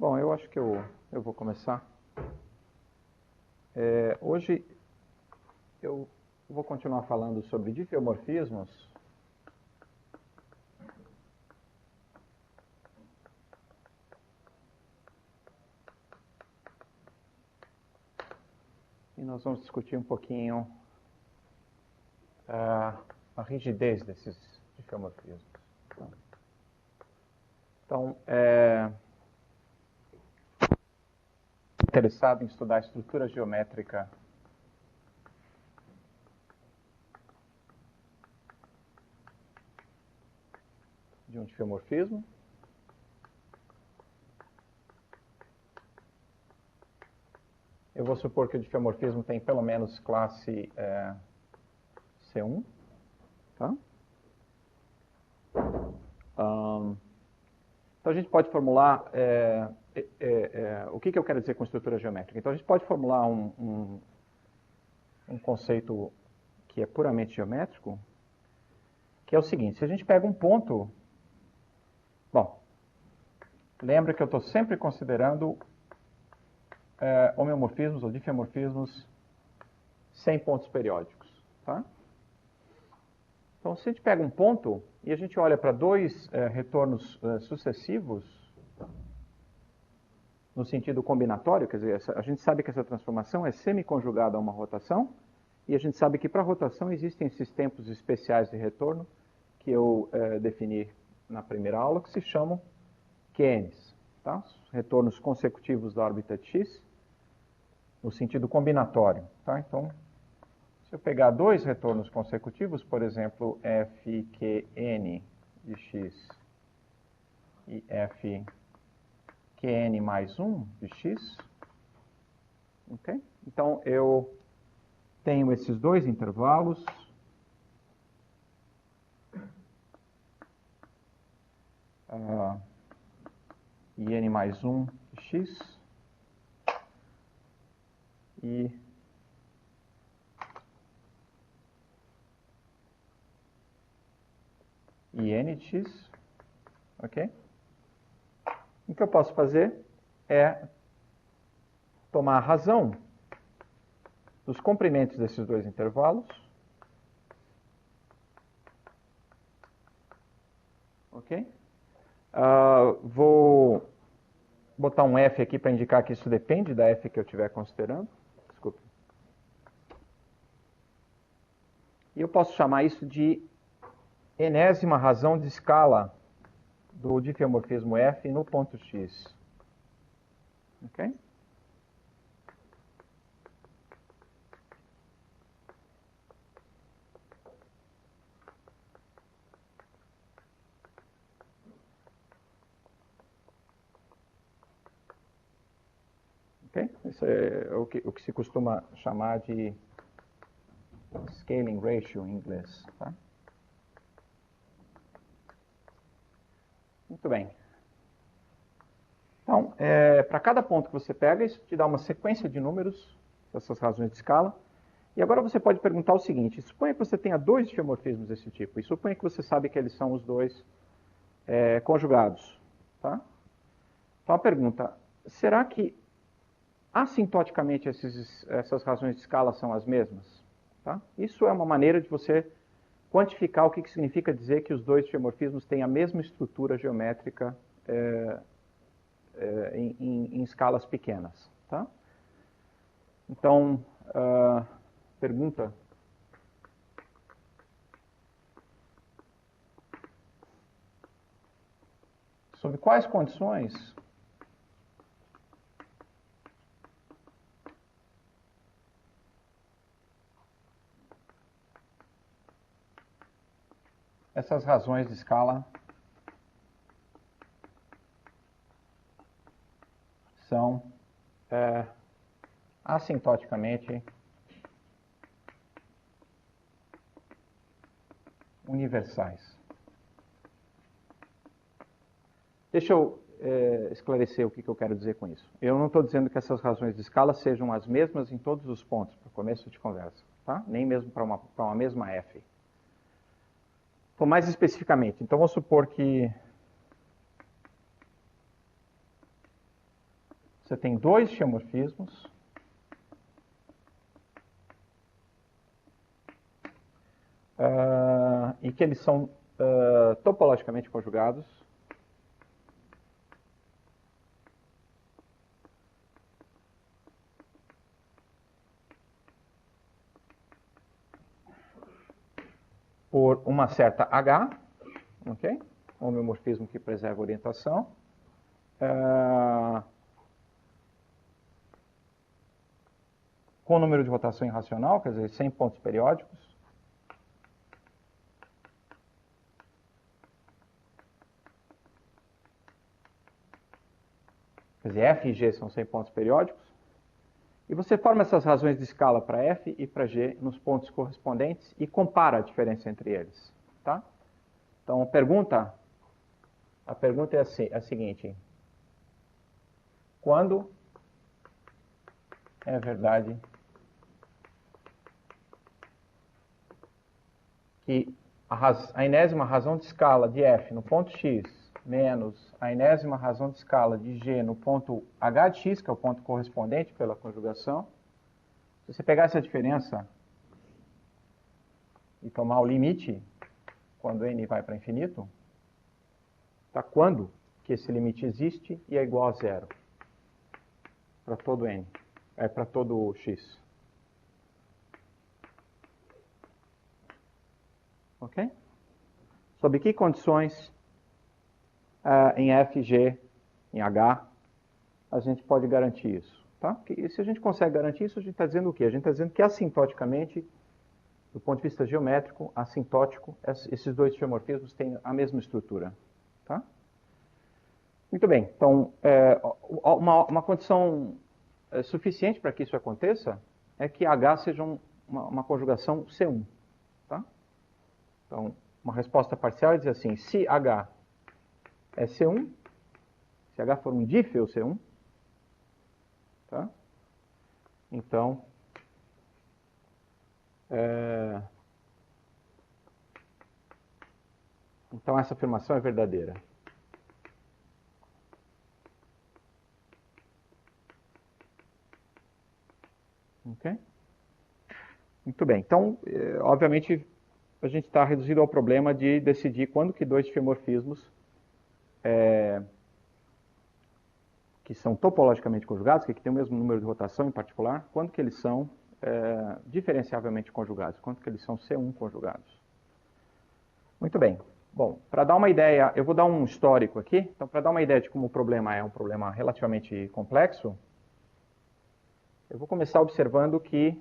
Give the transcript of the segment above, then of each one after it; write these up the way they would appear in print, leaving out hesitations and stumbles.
Bom, eu acho que eu vou começar. Hoje eu vou continuar falando sobre diffeomorfismos. E nós vamos discutir um pouquinho a rigidez desses diffeomorfismos. Então, interessado em estudar a estrutura geométrica de um diffeomorfismo. Eu vou supor que o diffeomorfismo tem pelo menos classe C1. Tá? Então a gente pode formular o que eu quero dizer com estrutura geométrica. Então a gente pode formular um conceito que é puramente geométrico, que é o seguinte: se a gente pega um ponto, bom, lembra que eu estou sempre considerando homeomorfismos ou diffeomorfismos sem pontos periódicos. Tá? Então, se a gente pega um ponto e a gente olha para dois retornos sucessivos, no sentido combinatório, quer dizer, a gente sabe que essa transformação é semiconjugada a uma rotação, e a gente sabe que para a rotação existem esses tempos especiais de retorno, que eu defini na primeira aula, que se chamam QNs, tá? Os retornos consecutivos da órbita de x, no sentido combinatório. Tá? Então, se eu pegar dois retornos consecutivos, por exemplo, fqn de x e fqn mais 1 de x, okay? Então eu tenho esses dois intervalos, n mais 1 de x e n de x, ok? O que eu posso fazer é tomar a razão dos comprimentos desses dois intervalos, ok? Vou botar um f aqui para indicar que isso depende da f que eu estiver considerando. Desculpe. E eu posso chamar isso de enésima razão de escala do diffeomorfismo f no ponto x. Ok? Ok? Isso é o que se costuma chamar de scaling ratio em inglês. Tá? Muito bem. Então, para cada ponto que você pega, isso te dá uma sequência de números, essas razões de escala. E agora você pode perguntar o seguinte: suponha que você tenha dois diffeomorfismos desse tipo, e suponha que você sabe que eles são os dois conjugados. Tá? Então a pergunta: será que assintoticamente essas razões de escala são as mesmas? Tá? Isso é uma maneira de você quantificar o que significa dizer que os dois diffeomorfismos têm a mesma estrutura geométrica em escalas pequenas. Tá? Então, pergunta: sob quais condições essas razões de escala são assintoticamente universais? Deixa eu esclarecer o que eu quero dizer com isso. Eu não estou dizendo que essas razões de escala sejam as mesmas em todos os pontos, para começo de conversa, tá? Nem mesmo para uma mesma f. Então, mais especificamente, então vamos supor que você tem dois geomorfismos e que eles são topologicamente conjugados. Por uma certa H, ok? Homeomorfismo que preserva a orientação. Com número de rotação irracional, quer dizer, sem pontos periódicos. Quer dizer, F e G são sem pontos periódicos. E você forma essas razões de escala para F e para G nos pontos correspondentes e compara a diferença entre eles. Tá? Então, a pergunta é a seguinte. Quando é verdade que a enésima razão de escala de F no ponto X menos a enésima razão de escala de G no ponto H de X, que é o ponto correspondente pela conjugação, se você pegar essa diferença e tomar o limite, quando n vai para infinito, tá? Quando que esse limite existe e é igual a zero para todo n, para todo x. Ok? Sob que condições em F, G, em H, a gente pode garantir isso? Tá? E se a gente consegue garantir isso, a gente está dizendo o quê? A gente está dizendo que assintoticamente, do ponto de vista geométrico, assintótico, esses dois geomorfismos têm a mesma estrutura. Tá? Muito bem. Então, uma condição suficiente para que isso aconteça é que H seja uma conjugação C1. Tá? Então, uma resposta parcial é dizer assim, se H é C1, se H for um dífeu C1, tá? Então, essa afirmação é verdadeira. Ok? Muito bem. Então, obviamente, a gente está reduzido ao problema de decidir quando que dois diffeomorfismos que são topologicamente conjugados, que tem o mesmo número de rotação em particular, quando que eles são diferenciavelmente conjugados, quando que eles são C1 conjugados. Muito bem. Bom, para dar uma ideia, eu vou dar um histórico aqui. Então, para dar uma ideia de como o problema é um problema relativamente complexo, eu vou começar observando que,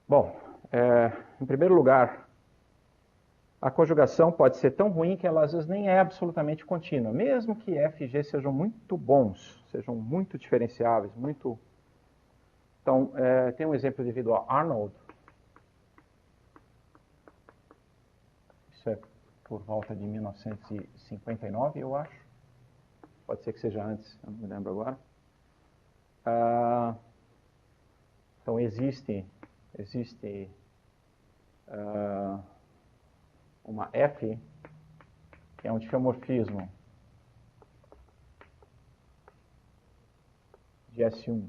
bom, em primeiro lugar, a conjugação pode ser tão ruim que ela às vezes nem é absolutamente contínua, mesmo que F e G sejam muito bons, sejam muito diferenciáveis, muito... Então, tem um exemplo devido a Arnold. Isso é por volta de 1959, eu acho. Pode ser que seja antes, eu não me lembro agora. Então, existe uma F, que é um diffeomorfismo de S1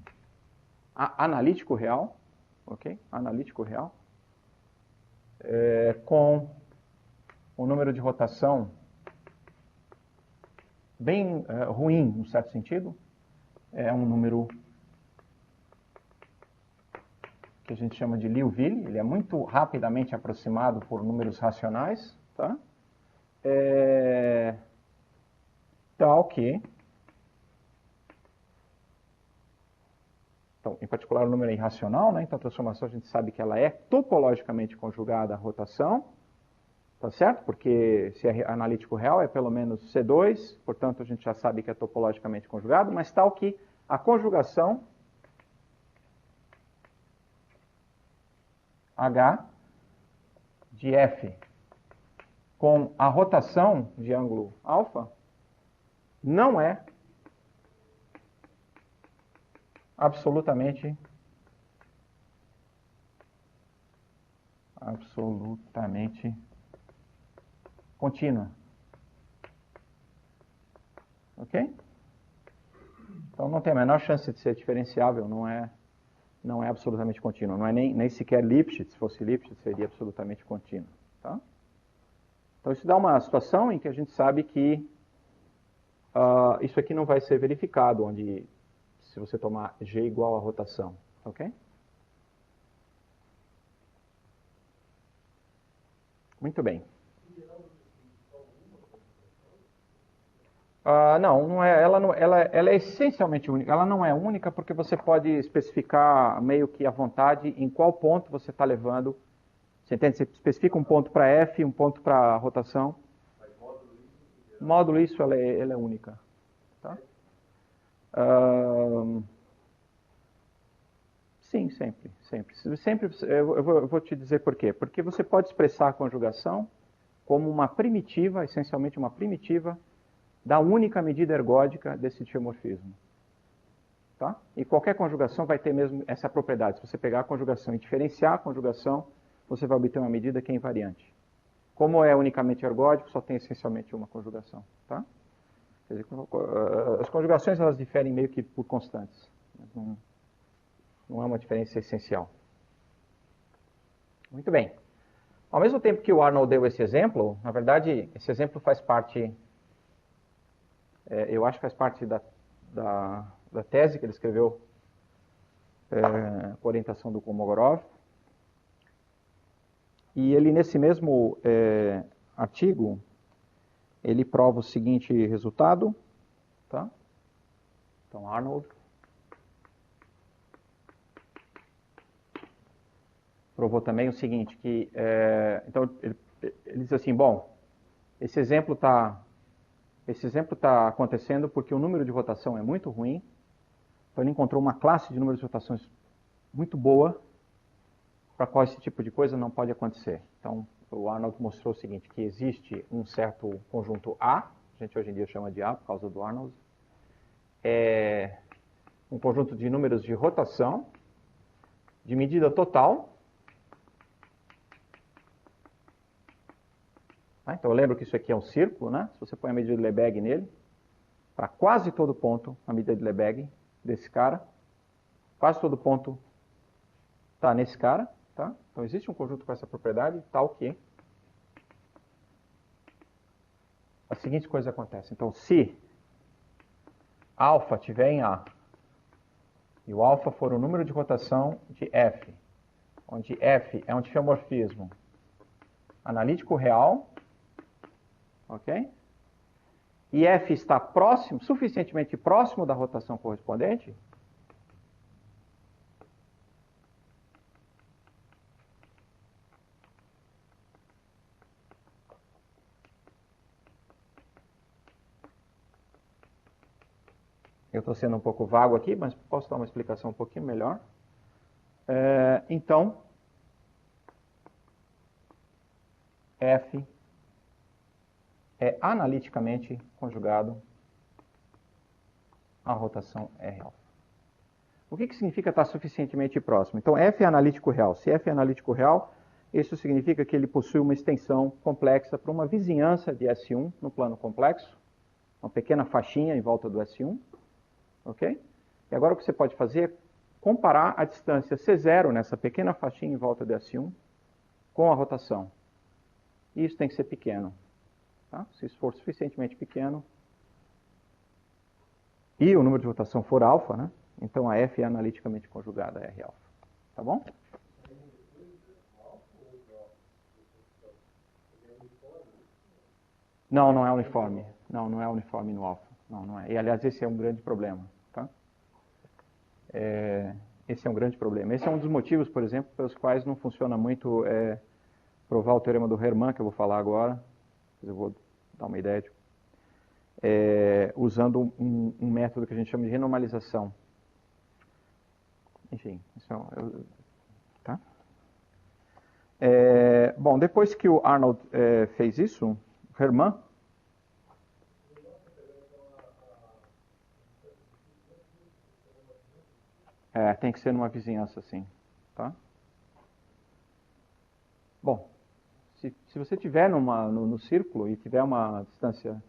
analítico real, ok? Analítico real, com um número de rotação bem ruim, no certo sentido. É um número que a gente chama de Liouville, ele é muito rapidamente aproximado por números racionais, tá? Tal que, então, em particular o número é irracional, né? Então a transformação a gente sabe que ela é topologicamente conjugada à rotação, tá certo? Porque se é analítico real é pelo menos C2, portanto a gente já sabe que é topologicamente conjugado, mas tal que a conjugação H de F com a rotação de ângulo alfa não é absolutamente contínua. Ok? Então não tem a menor chance de ser diferenciável, não é absolutamente contínuo. Não é nem sequer Lipschitz. Se fosse Lipschitz, seria absolutamente contínuo. Tá? Então isso dá uma situação em que a gente sabe que isso aqui não vai ser verificado, onde se você tomar G igual à rotação. Ok? Muito bem. Não é, ela é essencialmente única. Ela não é única porque você pode especificar meio que à vontade em qual ponto você está levando. Você entende? Você especifica um ponto para F, um ponto para rotação. Módulo isso, ela é única. Tá? Sim, sempre. Eu vou te dizer por quê. Porque você pode expressar a conjugação como uma primitiva, essencialmente uma primitiva, da única medida ergódica desse diomorfismo. Tá? E qualquer conjugação vai ter mesmo essa propriedade. Se você pegar a conjugação e diferenciar a conjugação, você vai obter uma medida que é invariante. Como é unicamente ergódico, só tem essencialmente uma conjugação. Tá? Quer dizer, as conjugações elas diferem meio que por constantes. Não é uma diferença essencial. Muito bem. Ao mesmo tempo que o Arnold deu esse exemplo, na verdade, esse exemplo faz parte... eu acho que faz parte da tese que ele escreveu com orientação do Kolmogorov. E ele, nesse mesmo artigo, ele prova o seguinte resultado. Tá? Então, Arnold provou também o seguinte, que... então, ele diz assim, bom, esse exemplo está acontecendo porque o número de rotação é muito ruim. Então, ele encontrou uma classe de números de rotações muito boa, para qual esse tipo de coisa não pode acontecer. Então, o Arnold mostrou o seguinte, que existe um certo conjunto A, a gente hoje em dia chama de A por causa do Arnold, um conjunto de números de rotação, de medida total. Então, eu lembro que isso aqui é um círculo, né? Se você põe a medida de Lebesgue nele, para quase todo ponto, a medida de Lebesgue desse cara, quase todo ponto está nesse cara. Tá? Então, existe um conjunto com essa propriedade, tal que a seguinte coisa acontece. Então, se alfa tiver em A, e o alfa for o número de rotação de F, onde F é um difiomorfismo analítico real, ok? E F está próximo, suficientemente próximo da rotação correspondente, eu estou sendo um pouco vago aqui, mas posso dar uma explicação um pouquinho melhor. Então, F é analiticamente conjugado à rotação R-alfa. O que significa estar suficientemente próximo? Então, F é analítico real. Se F é analítico real, isso significa que ele possui uma extensão complexa para uma vizinhança de S1 no plano complexo, uma pequena faixinha em volta do S1. Ok? E agora o que você pode fazer é comparar a distância C0 nessa pequena faixinha em volta do S1 com a rotação. E isso tem que ser pequeno. Tá? Se isso for suficientemente pequeno, e o número de rotação for alfa, né? Então a F é analiticamente conjugada a R alfa. Tá bom? Não é uniforme. Não é uniforme no alfa. Não é. E aliás, esse é um grande problema. Tá? Esse é um grande problema. Esse é um dos motivos, por exemplo, pelos quais não funciona muito provar o teorema do Hermann, que eu vou falar agora. Eu vou dar uma ideia de, usando um método que a gente chama de renormalização. Enfim, isso tá? Bom, depois que o Arnold fez isso, o Hermann tem que ser numa vizinhança assim, tá? Bom, se você estiver no círculo e tiver uma distância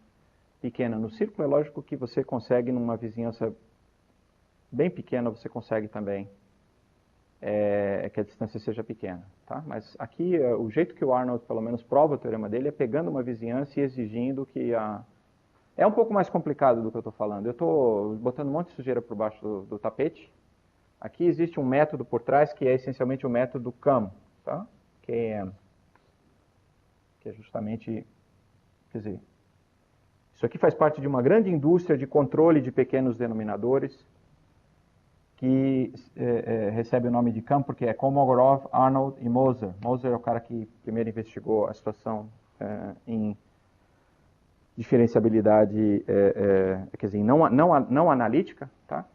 pequena no círculo, é lógico que você consegue numa vizinhança bem pequena você consegue também que a distância seja pequena. Tá? Mas aqui, o jeito que o Arnold, pelo menos, prova o teorema dele é pegando uma vizinhança e exigindo que a... É um pouco mais complicado do que eu estou falando. Eu estou botando um monte de sujeira por baixo do tapete. Aqui existe um método por trás que é essencialmente o método CAM, tá? KM, que é justamente, quer dizer, isso aqui faz parte de uma grande indústria de controle de pequenos denominadores que recebe o nome de CAM porque é Kolmogorov, Arnold e Moser. Moser é o cara que primeiro investigou a situação em diferenciabilidade, quer dizer, não analítica, tá?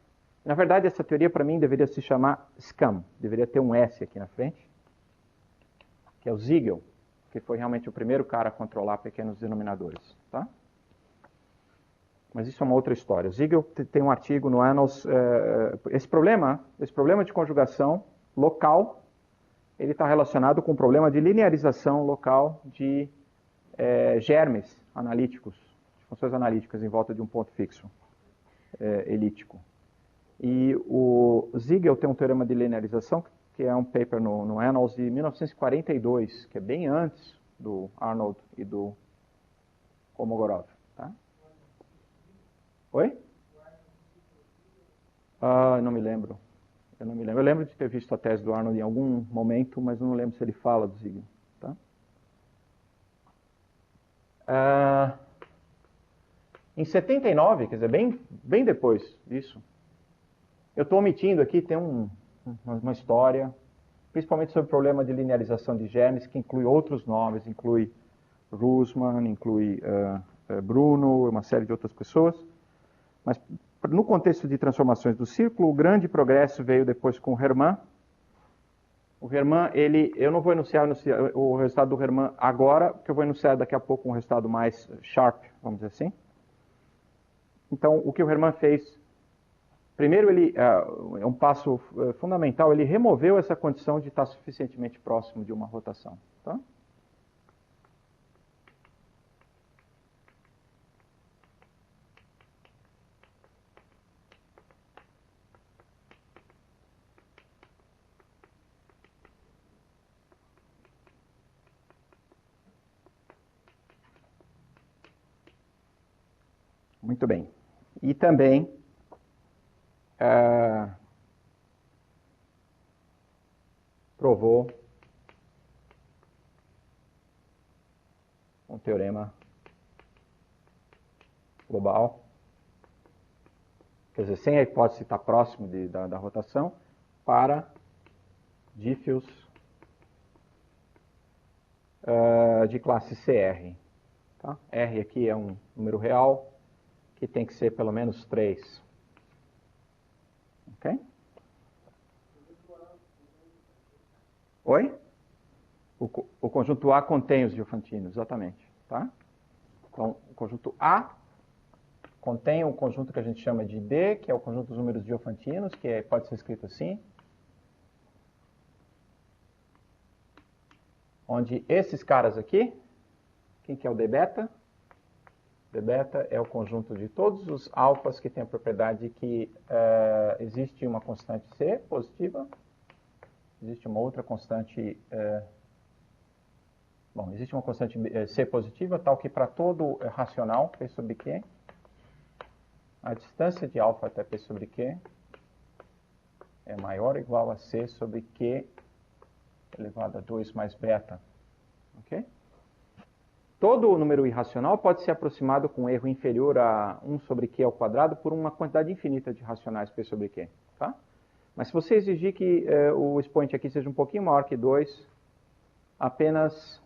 Na verdade, essa teoria, para mim, deveria se chamar SCAM. Deveria ter um S aqui na frente, que é o Siegel, que foi realmente o primeiro cara a controlar pequenos denominadores. Tá? Mas isso é uma outra história. O Siegel tem um artigo no Annals. Esse problema de conjugação local, ele está relacionado com o problema de linearização local de germes analíticos, de funções analíticas em volta de um ponto fixo elíptico. E o Siegel tem um teorema de linearização, que é um paper no Annals de 1942, que é bem antes do Arnold e do Kolmogorov. Tá? Oi? Não me lembro. Eu não me lembro. Eu lembro de ter visto a tese do Arnold em algum momento, mas eu não lembro se ele fala do Siegel. Tá? Em 79, quer dizer, bem depois disso, eu estou omitindo aqui, tem uma história, principalmente sobre o problema de linearização de germes, que inclui outros nomes, inclui Rusman, inclui Bruno, uma série de outras pessoas. Mas no contexto de transformações do círculo, o grande progresso veio depois com o Hermann. O Hermann, eu não vou enunciar o resultado do Hermann agora, porque eu vou enunciar daqui a pouco um resultado mais sharp, vamos dizer assim. Então, o que o Hermann fez... Primeiro, é um passo fundamental, ele removeu essa condição de estar suficientemente próximo de uma rotação. Tá? Muito bem. E também... provou um teorema global, quer dizer, sem a hipótese de estar próximo da rotação, para diffeos de classe CR. Tá? R aqui é um número real, que tem que ser pelo menos 3. Ok? Oi? O conjunto A contém os diofantinos, exatamente. Tá? Então, o conjunto A contém um conjunto que a gente chama de D, que é o conjunto dos números diofantinos, que pode ser escrito assim. Onde esses caras aqui, quem que é o D beta? D beta é o conjunto de todos os alfas que tem a propriedade que existe uma constante C positiva, existe uma outra constante... existe uma constante C positiva, tal que para todo racional, P sobre Q, a distância de alfa até P sobre Q é maior ou igual a C sobre Q elevado a 2 mais beta. Ok? Todo número irracional pode ser aproximado com um erro inferior a 1 sobre Q ao quadrado por uma quantidade infinita de racionais P sobre Q. Tá? Mas se você exigir que o expoente aqui seja um pouquinho maior que 2, apenas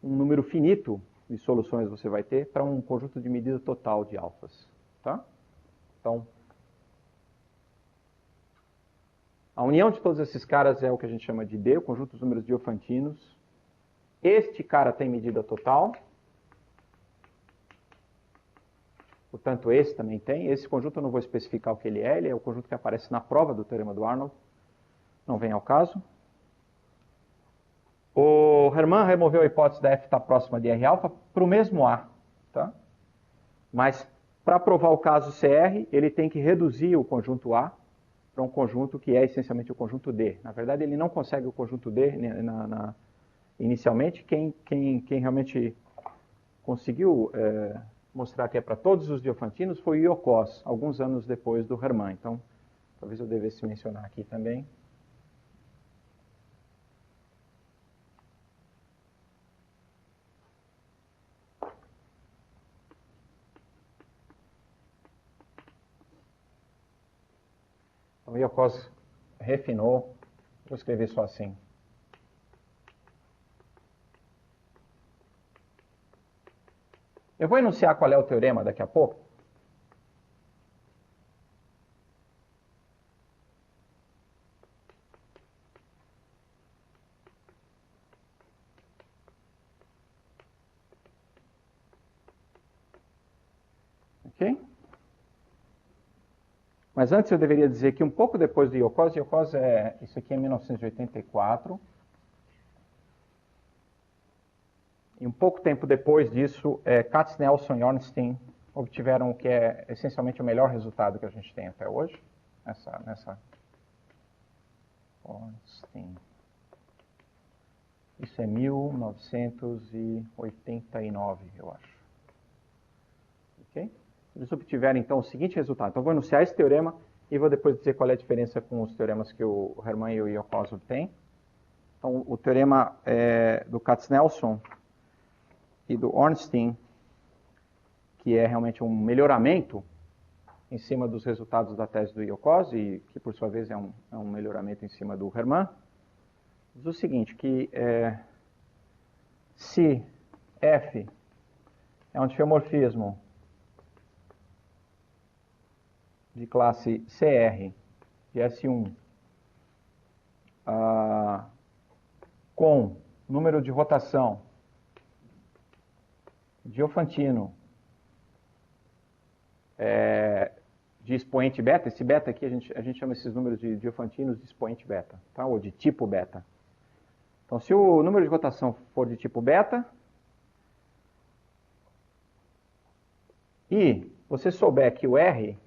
um número finito de soluções você vai ter para um conjunto de medida total de alfas. Tá? Então, a união de todos esses caras é o que a gente chama de D, o conjunto dos números diofantinos. Este cara tem medida total. Portanto, esse também tem. Esse conjunto eu não vou especificar o que ele é o conjunto que aparece na prova do teorema do Arnold. Não vem ao caso. O Hermann removeu a hipótese da F estar próxima de R alfa para o mesmo A. Tá? Mas para provar o caso CR, ele tem que reduzir o conjunto A para um conjunto que é essencialmente o conjunto D. Na verdade, ele não consegue o conjunto D inicialmente. Quem realmente conseguiu mostrar que é para todos os diofantinos foi o Iocós, alguns anos depois do Hermann. Então, talvez eu devesse mencionar aqui também. O Iocós refinou, vou escrever só assim. Eu vou enunciar qual é o teorema daqui a pouco. Ok? Mas antes eu deveria dizer que um pouco depois do Iocós isso aqui é 1984. E um pouco tempo depois disso, Katznelson e Ornstein obtiveram o que é essencialmente o melhor resultado que a gente tem até hoje. Nessa Ornstein. Isso é 1989, eu acho. Ok? Eles obtiveram, então, o seguinte resultado. Então, vou enunciar esse teorema e vou depois dizer qual é a diferença com os teoremas que o Hermann e o Iocós obtêm. Então, o teorema do Katznelson e do Ornstein, que é realmente um melhoramento em cima dos resultados da tese do Iocós, e que, por sua vez, é um melhoramento em cima do Hermann, diz o seguinte, que se F é um diffeomorfismo de classe CR de S1 com número de rotação diofantino de expoente beta, esse beta aqui a gente chama esses números de diofantinos de expoente beta, tá? Ou de tipo beta. Então, se o número de rotação for de tipo beta, e você souber que o R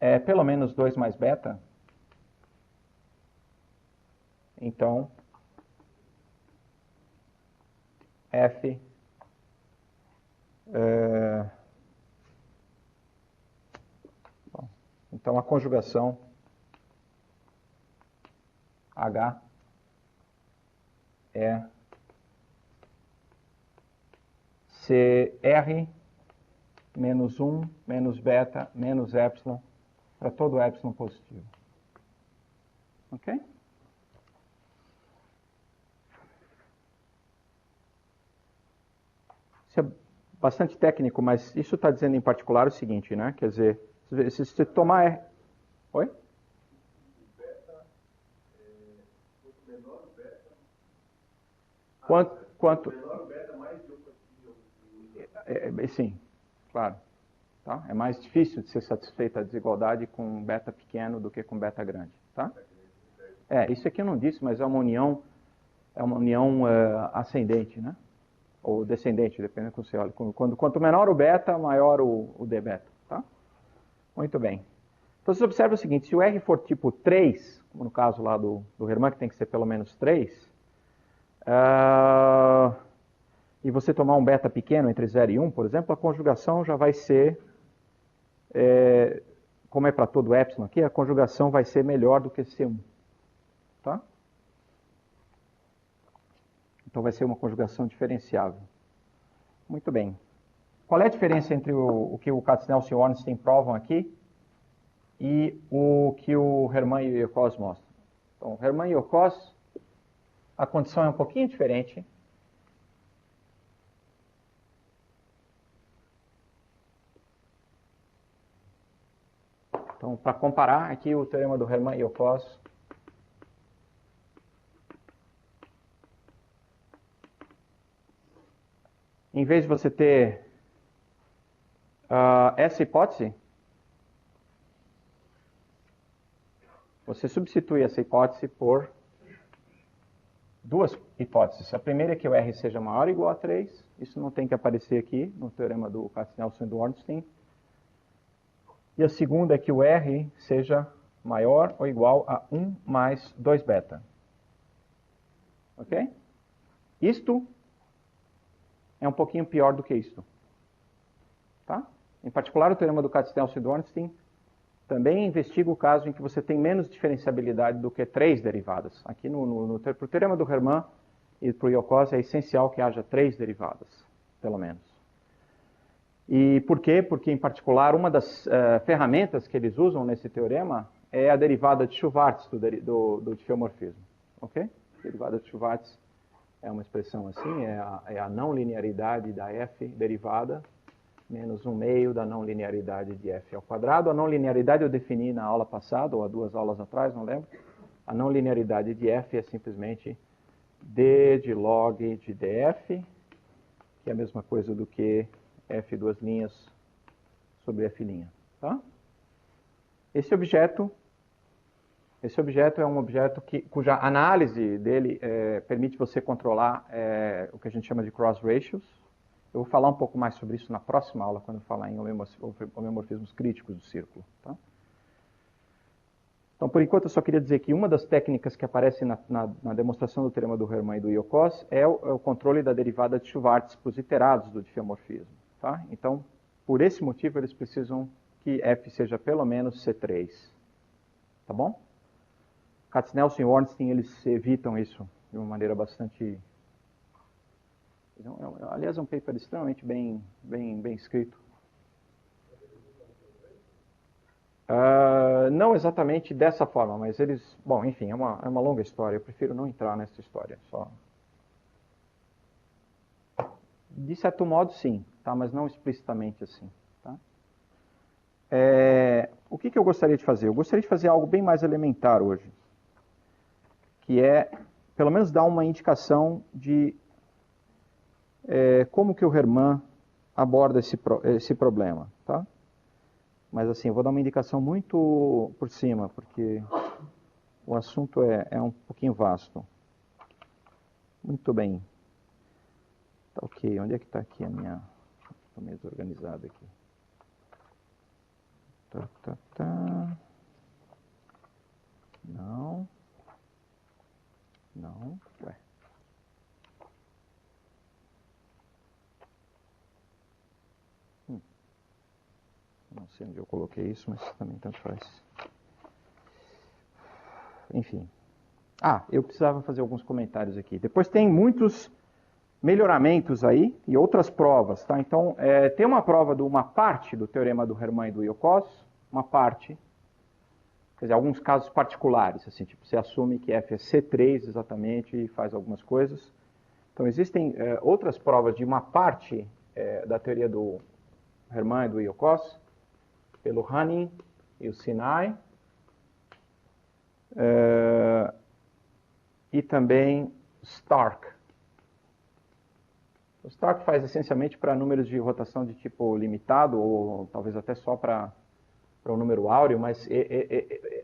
é pelo menos 2 mais beta, então F então a conjugação H é CR menos 1 menos beta menos epsilon para todo epsilon positivo. Ok? Isso é bastante técnico, mas isso está dizendo em particular o seguinte, né? Quer dizer, se você tomar R... Oi? Quanto? Menor beta, mais sim, claro. Tá? É mais difícil de ser satisfeita a desigualdade com um beta pequeno do que com beta grande. Tá? Isso aqui eu não disse, mas é uma união ascendente, né? Ou descendente, dependendo do que você olha. Quanto menor o beta, maior o d beta. Tá? Muito bem. Então você observa o seguinte, se o R for tipo 3, como no caso lá do Hermann, que tem que ser pelo menos 3, e você tomar um beta pequeno entre 0 e 1, por exemplo, a conjugação já vai ser, como é para todo epsilon aqui, a conjugação vai ser melhor do que C1. Tá? Então vai ser uma conjugação diferenciável. Muito bem. Qual é a diferença entre o que o Katznelson e o Ornstein provam aqui e o que o Hermann e o Iocós mostram? Então, o Hermann e o Iocós, a condição é um pouquinho diferente. Então, para comparar, aqui o teorema do Hermann e Iocós. Em vez de você ter essa hipótese, você substitui essa hipótese por duas hipóteses. A primeira é que o R seja maior ou igual a 3. Isso não tem que aparecer aqui no teorema do Katznelson e do Ornstein. E a segunda é que o R seja maior ou igual a 1 mais 2 beta. Ok? Isto é um pouquinho pior do que isto. Tá? Em particular, o teorema do Katz-Nelson e do Ornstein também investiga o caso em que você tem menos diferenciabilidade do que 3 derivadas. Aqui para o teorema do Hermann e para o Yokos é essencial que haja 3 derivadas, pelo menos. E por quê? Porque, em particular, uma das ferramentas que eles usam nesse teorema é a derivada de Schwartz do diffeomorfismo. Ok? A derivada de Schwartz é uma expressão assim, é a não linearidade da f derivada menos 1 meio da não linearidade de f ao quadrado. A não linearidade eu defini na aula passada, ou há 2 aulas atrás, não lembro. A não linearidade de f é simplesmente d de log de df, que é a mesma coisa do que f duas linhas sobre f'. Tá? Esse objeto é um objeto cuja análise dele permite você controlar o que a gente chama de cross ratios. Eu vou falar um pouco mais sobre isso na próxima aula, quando eu falar em homeomorfismos críticos do círculo. Tá? Então, por enquanto, eu só queria dizer que uma das técnicas que aparece na demonstração do teorema do Hermann e do Yokos é o controle da derivada de Schwartz para os iterados do diffeomorfismo. Tá? Então, por esse motivo, eles precisam que f seja pelo menos C3. Tá bom? Katz-Nelson e Ornstein, eles evitam isso de uma maneira bastante... Aliás, é um paper extremamente bem escrito. Não exatamente dessa forma, mas eles... Bom, enfim, é uma longa história. Eu prefiro não entrar nessa história. Só. De certo modo, sim, tá? Mas não explicitamente assim. Tá? O que eu gostaria de fazer? Eu gostaria de fazer algo bem mais elementar hoje, que é, pelo menos, dar uma indicação de como que o Hermann aborda esse problema, tá? Mas assim, eu vou dar uma indicação muito por cima, porque o assunto é um pouquinho vasto. Muito bem. Tá ok, onde é que está aqui a minha... Estou meio desorganizado aqui. Não. Ué. Não sei onde eu coloquei isso, mas também tanto faz. Enfim. Eu precisava fazer alguns comentários aqui. Depois tem muitos melhoramentos aí e outras provas, tá? Então, tem uma prova de uma parte do teorema do Hermann e do Yokos, uma parte, quer dizer, alguns casos particulares, assim, tipo, você assume que f é C3 exatamente e faz algumas coisas. Então, existem outras provas de uma parte da teoria do Hermann e do Yokos, pelo Hanning e o Sinai, e também Stark. O Stark faz essencialmente para números de rotação de tipo limitado, ou talvez até só para o número áureo, mas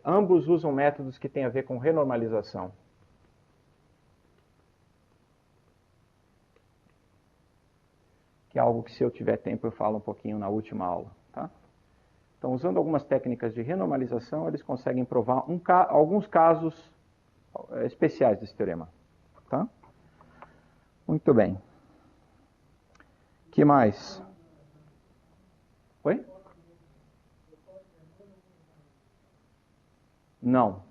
ambos usam métodos que têm a ver com renormalização. Que é algo que, se eu tiver tempo, eu falo um pouquinho na última aula. Tá? Então, usando algumas técnicas de renormalização, eles conseguem provar alguns casos especiais desse teorema. Tá? Muito bem. O que mais? Oi? Não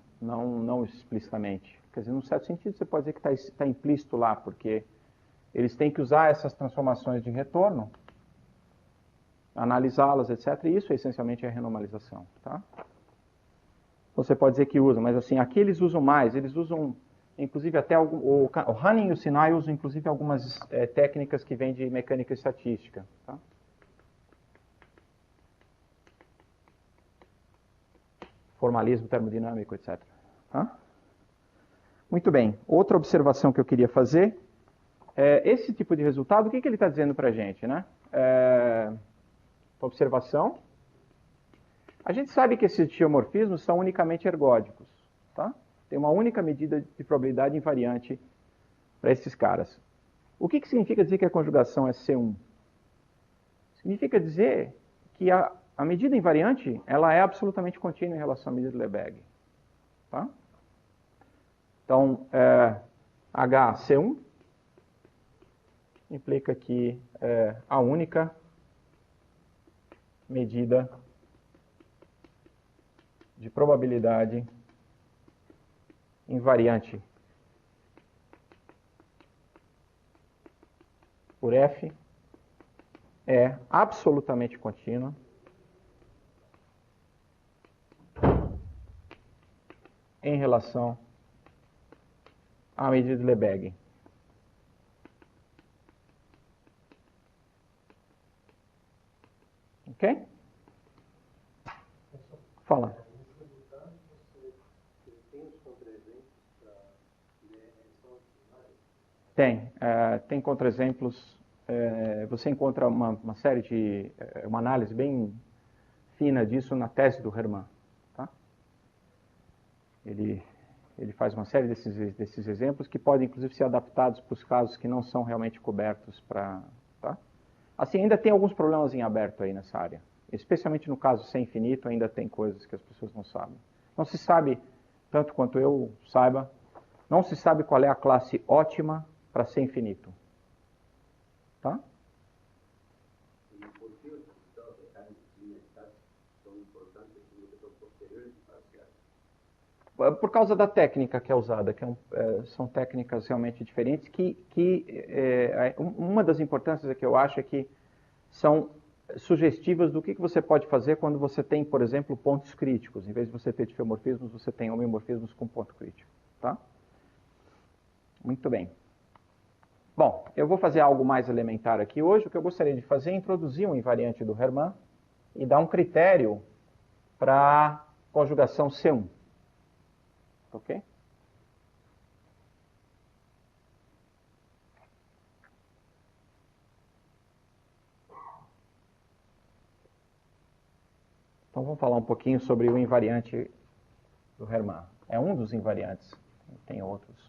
explicitamente. Quer dizer, num certo sentido, você pode dizer que está implícito lá, porque eles têm que usar essas transformações de retorno, analisá-las, etc. E isso, essencialmente, é a renormalização. Tá? Então, você pode dizer que usa, mas assim, aqui eles usam mais. Eles usam, inclusive, até o Hanning e o Sinai usam, inclusive, algumas técnicas que vêm de mecânica estatística. Tá? Formalismo termodinâmico, etc. Tá? Muito bem. Outra observação que eu queria fazer é esse tipo de resultado. O que ele está dizendo para a gente, né? Observação. A gente sabe que esses geomorfismos são unicamente ergódicos. Tá? Tem uma única medida de probabilidade invariante para esses caras. O que significa dizer que a conjugação é C1? Significa dizer que a a medida invariante, ela é absolutamente contínua em relação à medida de Lebesgue. Tá? Então, HC1 implica que a única medida de probabilidade invariante por F é absolutamente contínua em relação à medida de Lebesgue. Ok? Fala. Tem contra-exemplos. Você encontra uma série de... uma análise bem fina disso na tese do Hermann. Tá? Ele faz uma série desses exemplos que podem, inclusive, ser adaptados para os casos que não são realmente cobertos para... Tá? Assim, ainda tem alguns problemas em aberto aí nessa área. Especialmente no caso C infinito, ainda tem coisas que as pessoas não sabem. Não se sabe, tanto quanto eu saiba, não se sabe qual é a classe ótima para C infinito. Tá? E por que os resultados de Hamilton são importantes e que são posteriores e parciais? Por causa da técnica que é usada, que são técnicas realmente diferentes, uma das importâncias é que eu acho é que são sugestivas do que você pode fazer quando você tem, por exemplo, pontos críticos. Em vez de você ter diffeomorfismos, você tem homeomorfismos com ponto crítico. Tá? Muito bem. Bom, eu vou fazer algo mais elementar aqui hoje. O que eu gostaria de fazer é introduzir um invariante do Hermann e dar um critério para conjugação C1. Ok? Então vamos falar um pouquinho sobre o invariante do Hermann. É um dos invariantes, tem outros.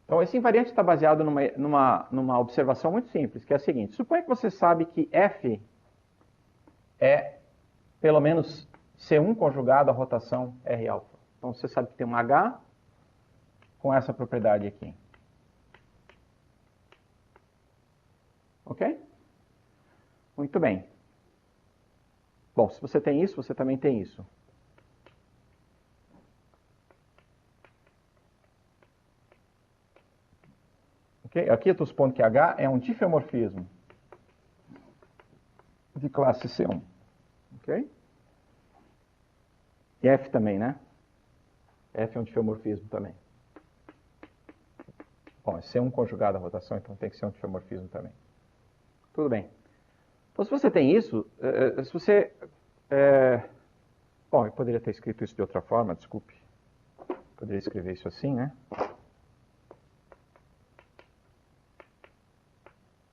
Então esse invariante está baseado numa observação muito simples, que é a seguinte. Suponha que você sabe que F é pelo menos C1 conjugado à rotação R alfa. Então você sabe que tem um H com essa propriedade aqui. Ok? Muito bem. Bom, se você tem isso, você também tem isso. Okay? Aqui eu estou supondo que H é um diffeomorfismo de classe C1. Ok? E F também, né? F é um diffeomorfismo também. Bom, é C1 conjugado à rotação, então tem que ser um diffeomorfismo também. Tudo bem. Então, se você tem isso, se você... Bom, eu poderia ter escrito isso de outra forma, desculpe. Poderia escrever isso assim, né?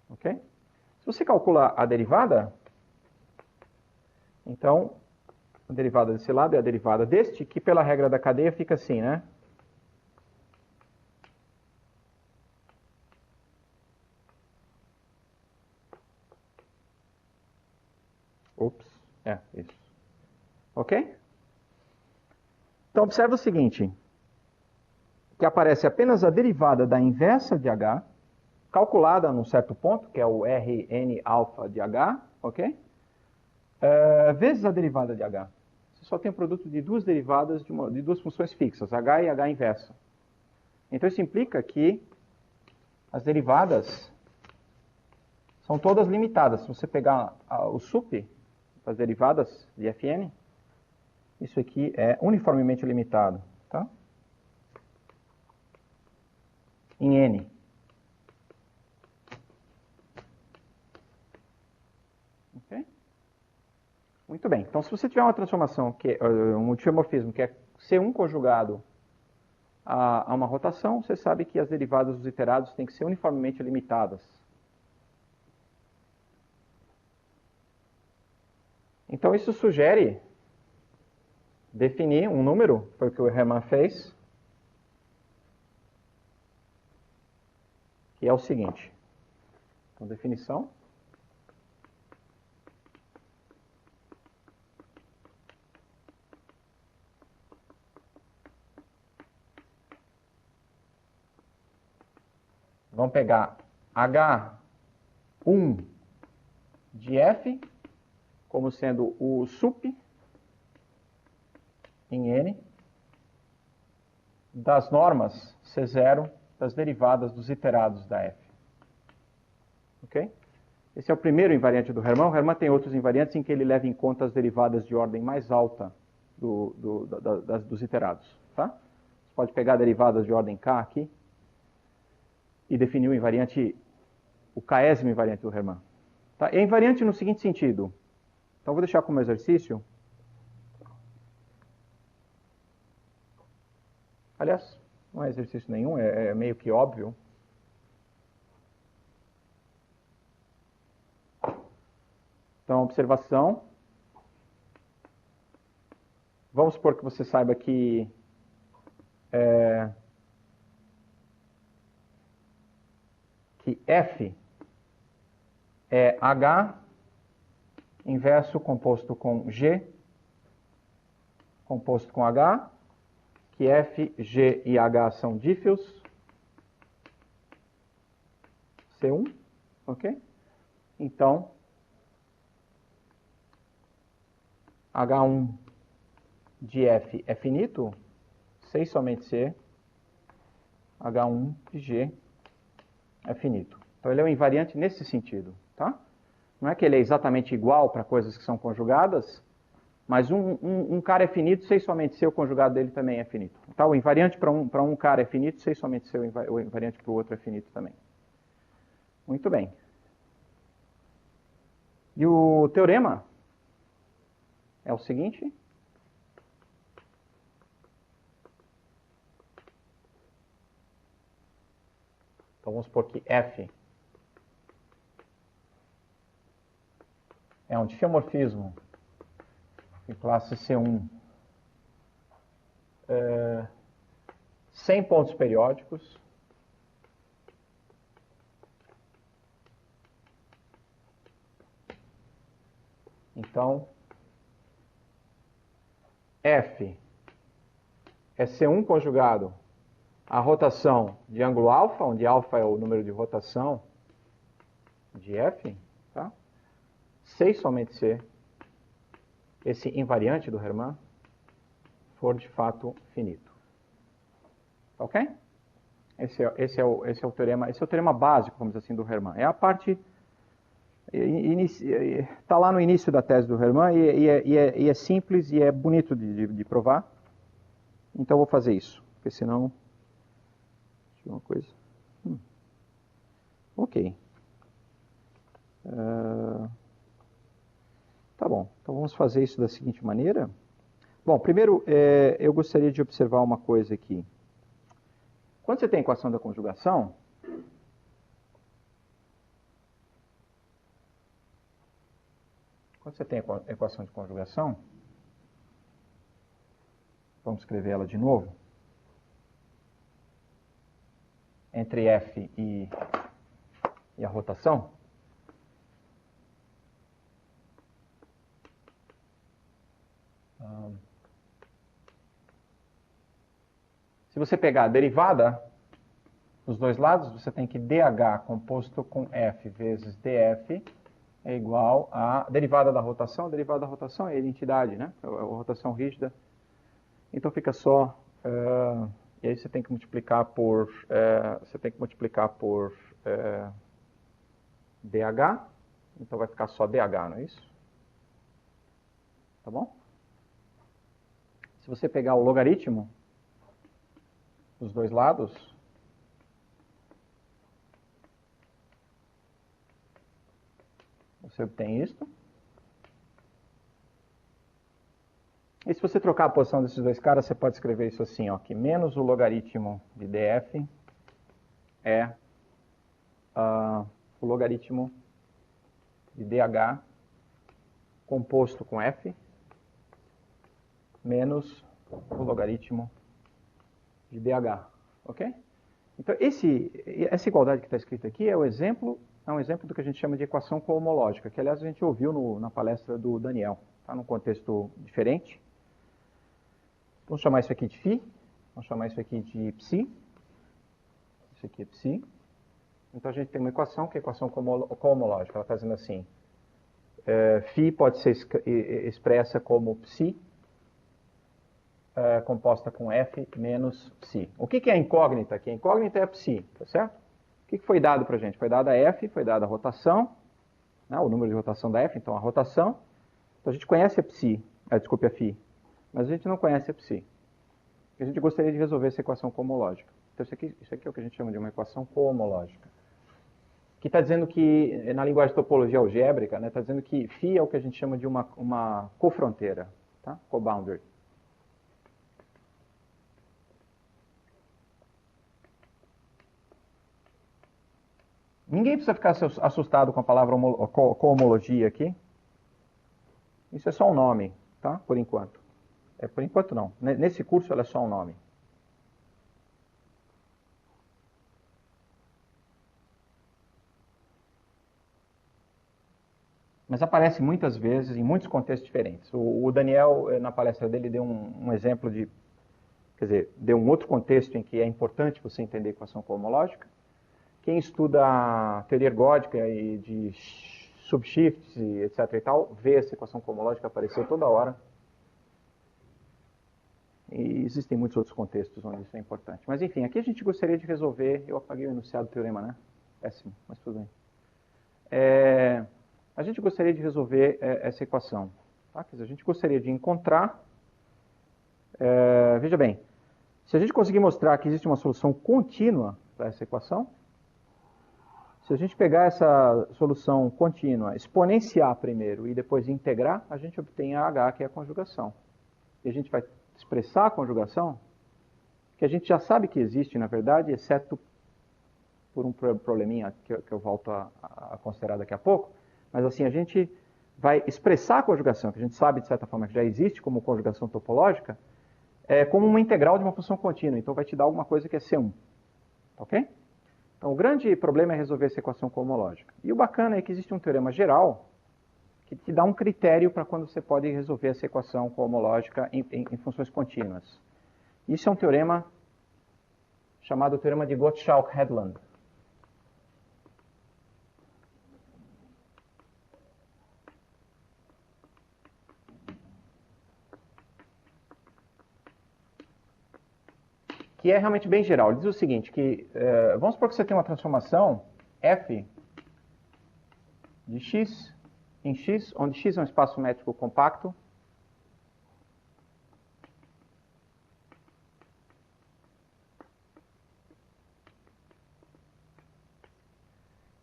Ok? Se você calcula a derivada, então, a derivada desse lado é a derivada deste, que pela regra da cadeia fica assim, né? Ops, isso. Ok? Então, observa o seguinte, que aparece apenas a derivada da inversa de H, calculada num certo ponto, que é o Rn alfa de H, ok? Vezes a derivada de H. Você só tem o produto de duas derivadas de duas funções fixas, H e H inversa. Então, isso implica que as derivadas são todas limitadas. Se você pegar o sup, as derivadas de Fn, isso aqui é uniformemente limitado, tá? Em N. Ok? Muito bem. Então, se você tiver uma transformação, um diffeomorfismo, que é C1 conjugado a uma rotação, você sabe que as derivadas dos iterados têm que ser uniformemente limitadas. Então, isso sugere definir um número, foi o que o Hermann fez, que é o seguinte. Então, definição. Vamos pegar H1 de F como sendo o sup em N das normas C0 das derivadas dos iterados da F. Ok? Esse é o primeiro invariante do Hermann. O Hermann tem outros invariantes em que ele leva em conta as derivadas de ordem mais alta dos iterados. Tá? Você pode pegar derivadas de ordem K aqui e definir o invariante, o késimo invariante do Hermann. Tá? É invariante no seguinte sentido. Então, vou deixar como exercício. Aliás, não é exercício nenhum, é meio que óbvio. Então, observação. Vamos supor que você saiba que F é H inverso composto com G composto com H, que F, G e H são dífios, C1, ok? Então, H1 de F é finito, C e somente C, H1 de G é finito. Então, ele é um invariante nesse sentido, tá? Não é que ele é exatamente igual para coisas que são conjugadas, mas um cara é finito, C e somente C, o conjugado dele também é finito. Tá? O invariante para um cara é finito, C e somente C, o invariante para o outro é finito também. Muito bem. E o teorema é o seguinte. Então, vamos supor que F é um diffeomorfismo de classe C1 sem pontos periódicos. Então, F é C1 conjugado à rotação de ângulo alfa, onde alfa é o número de rotação de F, tá? C e somente C, esse invariante do Hermann, for de fato finito. Ok? Esse é o teorema básico, vamos dizer assim, do Hermann. É a parte... Está lá no início da tese do Hermann e é simples e é bonito de provar. Então, eu vou fazer isso, porque senão... Deixa eu ver uma coisa. Ok. Tá bom, então vamos fazer isso da seguinte maneira. Bom, primeiro, eu gostaria de observar uma coisa aqui. Quando você tem a equação da conjugação, equação de conjugação, vamos escrever ela de novo, entre F e a rotação. Se você pegar a derivada dos dois lados, você tem que dH composto com F vezes dF é igual a derivada da rotação. A derivada da rotação é a identidade, né? É a rotação rígida. Então fica só... e aí você tem que multiplicar por... dH. Então vai ficar só dH, não é isso? Tá bom? Se você pegar o logaritmo dos dois lados, você obtém isto. E se você trocar a posição desses dois caras, você pode escrever isso assim, ó, que menos o logaritmo de df é o logaritmo de dh composto com f menos o logaritmo de dh, ok? Então, essa igualdade que está escrita aqui é um exemplo do que a gente chama de equação cohomológica, que, aliás, a gente ouviu na palestra do Daniel, tá? Num contexto diferente. Vamos chamar isso aqui de φ, vamos chamar isso aqui de psi, isso aqui é psi. Então, a gente tem uma equação, que é a equação cohomológica. Ela está dizendo assim, φ pode ser expressa como psi, composta com f menos psi. O que é a incógnita aqui? A incógnita é a psi, tá certo? O que foi dado para a gente? Foi dada a f, foi dada a rotação, né, o número de rotação da f, então a rotação. Então, a gente conhece a psi, desculpe, a φ, mas a gente não conhece a psi. A gente gostaria de resolver essa equação cohomológica. Então, isso aqui é o que a gente chama de uma equação cohomológica. Que está dizendo que, na linguagem de topologia algébrica, está dizendo que φ é o que a gente chama de uma cofronteira, tá? Co-boundary. Ninguém precisa ficar assustado com a palavra cohomologia aqui. Isso é só um nome, tá? Por enquanto. Por enquanto não. Nesse curso ela é só um nome. Mas aparece muitas vezes, em muitos contextos diferentes. O Daniel, na palestra dele, deu um exemplo de... Quer dizer, deu um outro contexto em que é importante você entender a equação cohomológica. Quem estuda teoria ergódica e de subshifts, e etc. e tal, vê essa equação cohomológica aparecer toda hora. E existem muitos outros contextos onde isso é importante. Mas, enfim, aqui a gente gostaria de resolver... Eu apaguei o enunciado do teorema, né? Péssimo, mas tudo bem. A gente gostaria de resolver essa equação. Tá? Quer dizer, a gente gostaria de encontrar... veja bem, se a gente conseguir mostrar que existe uma solução contínua para essa equação, se a gente pegar essa solução contínua, exponenciar primeiro e depois integrar, a gente obtém a H, que é a conjugação. E a gente vai expressar a conjugação, que a gente já sabe que existe, na verdade, exceto por um probleminha que eu volto a considerar daqui a pouco. Mas assim, a gente vai expressar a conjugação, que a gente sabe, de certa forma, que já existe como conjugação topológica, como uma integral de uma função contínua. Então, vai te dar alguma coisa que é C1. Ok? Então, o grande problema é resolver essa equação cohomológica. E o bacana é que existe um teorema geral que te dá um critério para quando você pode resolver essa equação cohomológica em funções contínuas. Isso é um teorema chamado teorema de Gottschalk-Hedlund. Que é realmente bem geral. Ele diz o seguinte, que vamos supor que você tem uma transformação f de x em x, onde x é um espaço métrico compacto,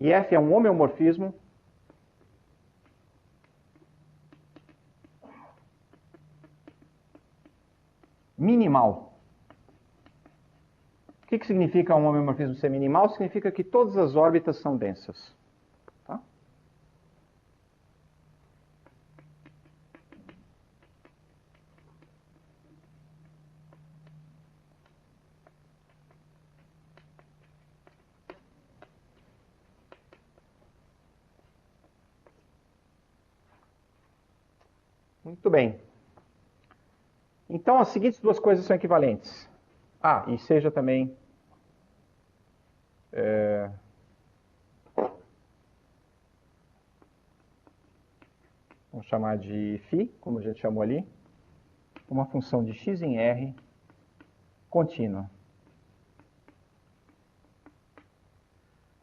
e f é um homeomorfismo minimal. O que significa um homeomorfismo ser minimal? Significa que todas as órbitas são densas. Tá? Muito bem. Então, as seguintes duas coisas são equivalentes. E seja também... vamos chamar de φ, como a gente chamou ali, uma função de x em R contínua.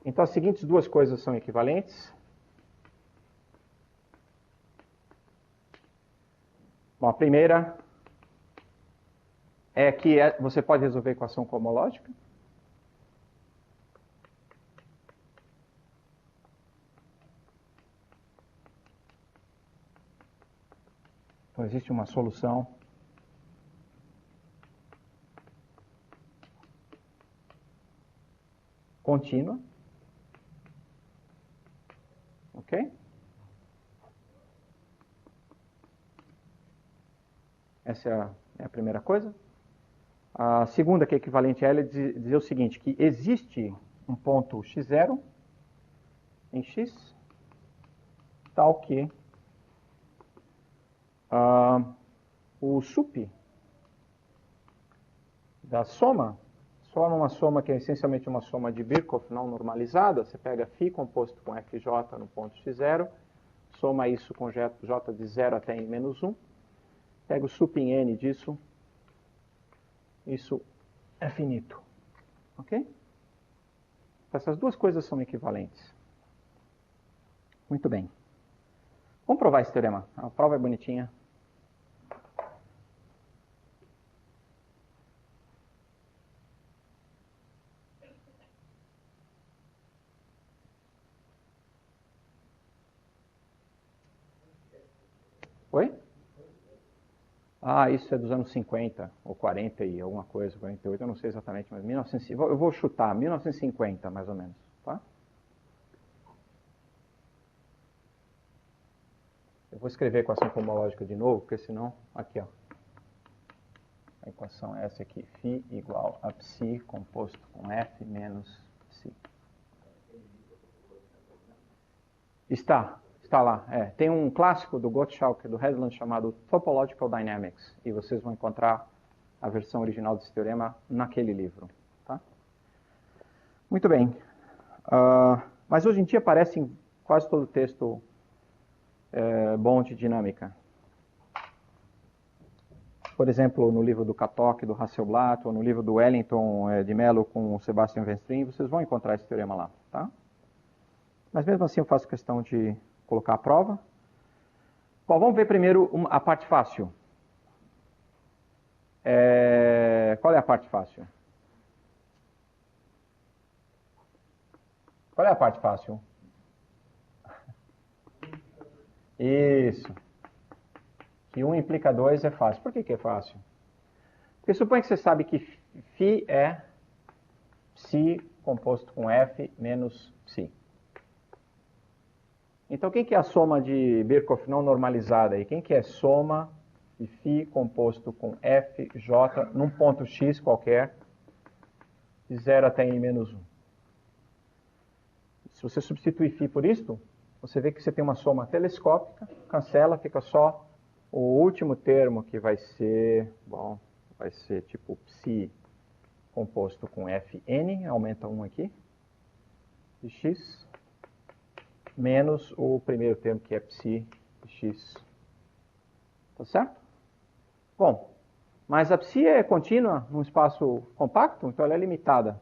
Então, as seguintes duas coisas são equivalentes. Bom, a primeira é que você pode resolver a equação cohomológica. Então, existe uma solução contínua. Ok? Essa é a primeira coisa. A segunda, que é equivalente a ela, é dizer o seguinte, que existe um ponto x0 em x, tal que o sup da soma forma uma soma que é essencialmente uma soma de Birkhoff não normalizada. Você pega φ composto com fj no ponto x0, soma isso com j de 0 até n menos 1, pega o sup em n disso, isso é finito. Ok? Essas duas coisas são equivalentes. Muito bem. Vamos provar esse teorema. A prova é bonitinha. Oi? Ah, isso é dos anos 50, ou 40 e alguma coisa, 48, eu não sei exatamente, mas 1950, eu vou chutar, 1950 mais ou menos, tá? Eu vou escrever a equação cosmológica de novo, porque senão, aqui ó, a equação é essa aqui, φ igual a psi composto com f menos psi. Está lá. Tem um clássico do Gottschalk e do Haslam chamado Topological Dynamics, e vocês vão encontrar a versão original desse teorema naquele livro. Tá? Muito bem. Mas hoje em dia aparece em quase todo o texto bom de dinâmica. Por exemplo, no livro do Katok, do Hasselblad, ou no livro do Wellington de Mello com o Sebastian Venstrin, vocês vão encontrar esse teorema lá. Tá? Mas mesmo assim eu faço questão de colocar a prova. Bom, vamos ver primeiro a parte fácil. Qual é a parte fácil? Qual é a parte fácil? Isso. Que 1 implica 2 é fácil. Por que é fácil? Porque suponha que você sabe que φ é psi composto com f menos psi. Então, quem que é a soma de Birkhoff não normalizada aí? Quem que é soma de φ composto com fj num ponto x qualquer, de 0 até n menos 1? Se você substituir φ por isto, você vê que você tem uma soma telescópica, cancela, fica só o último termo que vai ser, vai ser tipo psi composto com fn, aumenta 1 aqui, de x, menos o primeiro termo que é psi de x. Tá certo? Bom, mas a psi é contínua num espaço compacto, então ela é limitada.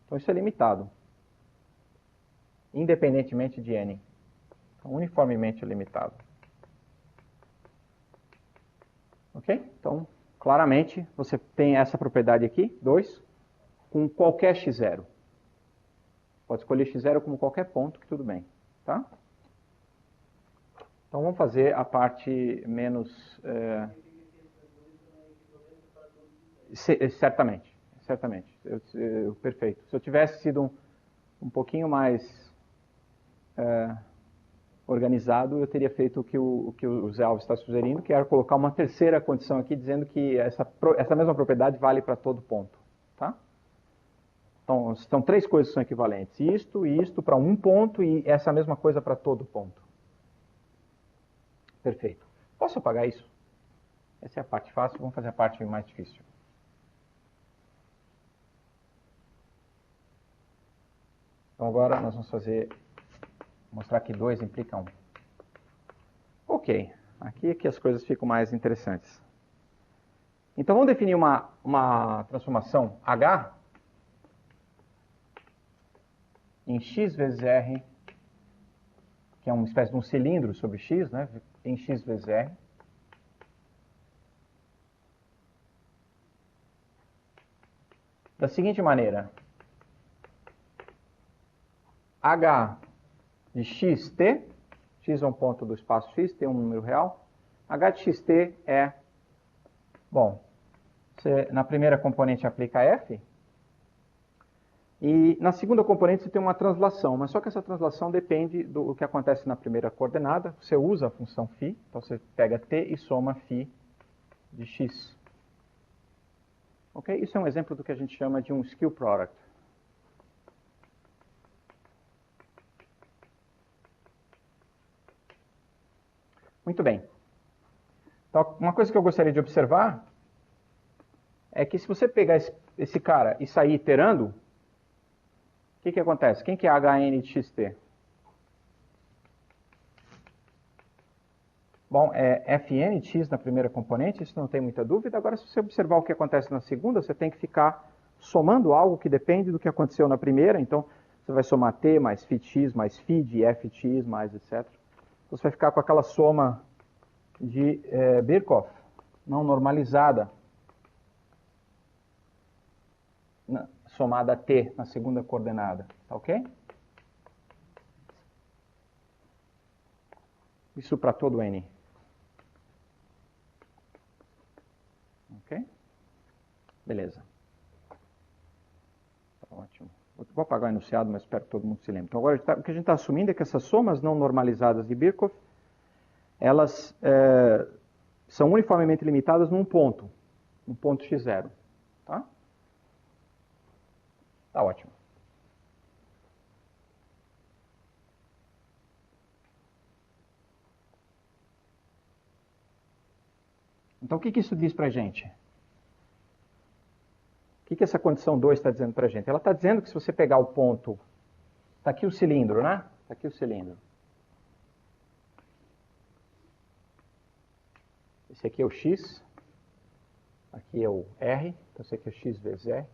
Então isso é limitado, independentemente de n. Então, uniformemente limitado. Ok? Então, claramente, você tem essa propriedade aqui, 2, com qualquer x0. Pode escolher x0 como qualquer ponto, que tudo bem. Tá? Então, vamos fazer a parte menos... certamente. Perfeito. Se eu tivesse sido um pouquinho mais organizado, eu teria feito o que o Zé Alves está sugerindo, que era colocar uma terceira condição aqui, dizendo que essa mesma propriedade vale para todo ponto. Tá? Então, são 3 coisas que são equivalentes. Isto e isto para um ponto e essa mesma coisa para todo ponto. Perfeito. Posso apagar isso? Essa é a parte fácil, vamos fazer a parte mais difícil. Então agora nós vamos mostrar que 2 implica 1. Ok, aqui é que as coisas ficam mais interessantes. Então vamos definir uma transformação H em x vezes R, que é uma espécie de um cilindro sobre x, né? Em x vezes R. Da seguinte maneira, H de xt, x é um ponto do espaço x, tem um número real, H de xt é, você na primeira componente aplica f, e na segunda componente você tem uma translação, mas só que essa translação depende do que acontece na primeira coordenada. Você usa a função φ, então você pega t e soma φ de x. Ok? Isso é um exemplo do que a gente chama de um skill product. Muito bem. Então, uma coisa que eu gostaria de observar é que se você pegar esse cara e sair iterando, o que acontece? Quem que é HN de XT? Bom, é Fn de x na primeira componente, isso não tem muita dúvida. Agora, se você observar o que acontece na segunda, você tem que ficar somando algo que depende do que aconteceu na primeira. Então, você vai somar t mais φx mais φ de fx mais etc. Então, você vai ficar com aquela soma de Birkhoff, não normalizada, somada a t na segunda coordenada. Tá ok? Isso para todo n. Ok? Beleza. Ótimo. Vou apagar o enunciado, mas espero que todo mundo se lembre. Então, agora, o que a gente está assumindo é que essas somas não normalizadas de Birkhoff, elas são uniformemente limitadas num ponto x0. Tá? Tá ótimo. Então, o que isso diz para a gente? O que essa condição 2 está dizendo para a gente? Ela está dizendo que se você pegar o ponto... Está aqui o cilindro, né? Está aqui o cilindro. Esse aqui é o x. Aqui é o r. Então, esse aqui é x vezes r.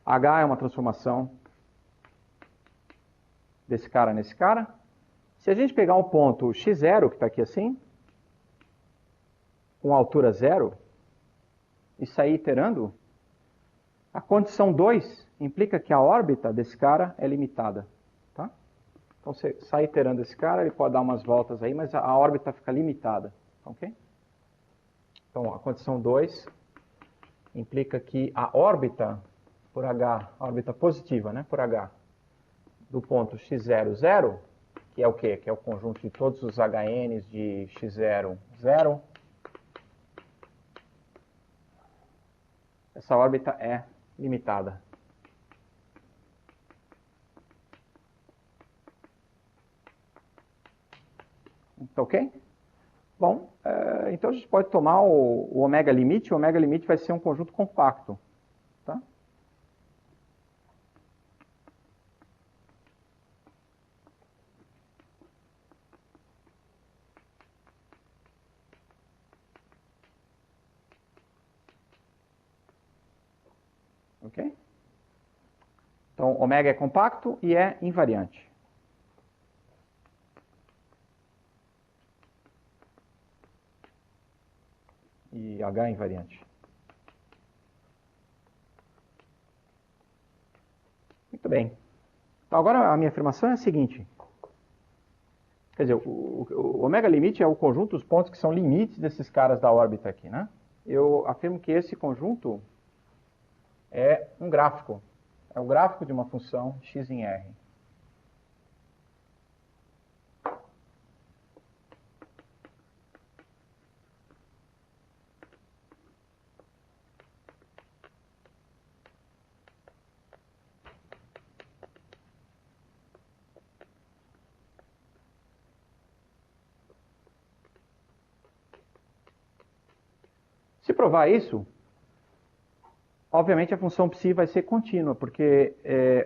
H é uma transformação desse cara nesse cara. Se a gente pegar um ponto x0, que está aqui assim, com altura 0, e sair iterando, a condição 2 implica que a órbita desse cara é limitada. Tá? Então, você sai iterando esse cara, ele pode dar umas voltas aí, mas a órbita fica limitada. Ok? Então, a condição 2 implica que a órbita por H, a órbita positiva, né, por H, do ponto x0, 0, que é o quê? Que é o conjunto de todos os HNs de x0, 0. Essa órbita é limitada. Tá ok? Bom, então a gente pode tomar o ômega limite. O ômega limite vai ser um conjunto compacto. Tá? Ok? Então, ômega é compacto e é invariante. E H é invariante. Muito bem. Então, agora a minha afirmação é a seguinte. Quer dizer, o ômega limite é o conjunto dos pontos que são limites desses caras da órbita aqui, né? Eu afirmo que esse conjunto é um gráfico. É o gráfico de uma função x em R. Se provar isso, obviamente a função psi vai ser contínua, porque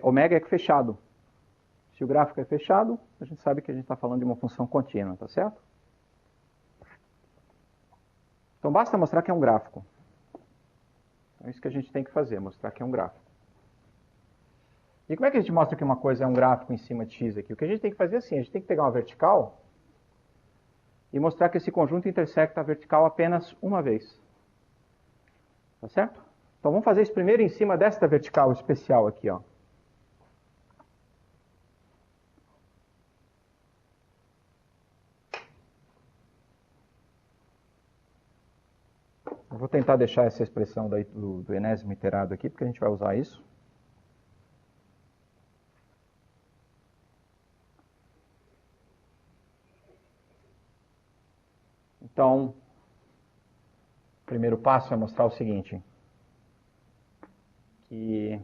ômega é fechado. Se o gráfico é fechado, a gente sabe que a gente está falando de uma função contínua, tá certo? Então basta mostrar que é um gráfico. É isso que a gente tem que fazer, mostrar que é um gráfico. E como é que a gente mostra que uma coisa é um gráfico em cima de x aqui? O que a gente tem que fazer é assim, a gente tem que pegar uma vertical e mostrar que esse conjunto intersecta a vertical apenas uma vez. Tá certo? Então vamos fazer isso primeiro em cima desta vertical especial aqui, ó. Eu vou tentar deixar essa expressão daí do enésimo iterado aqui, porque a gente vai usar isso. Então, o primeiro passo é mostrar o seguinte. que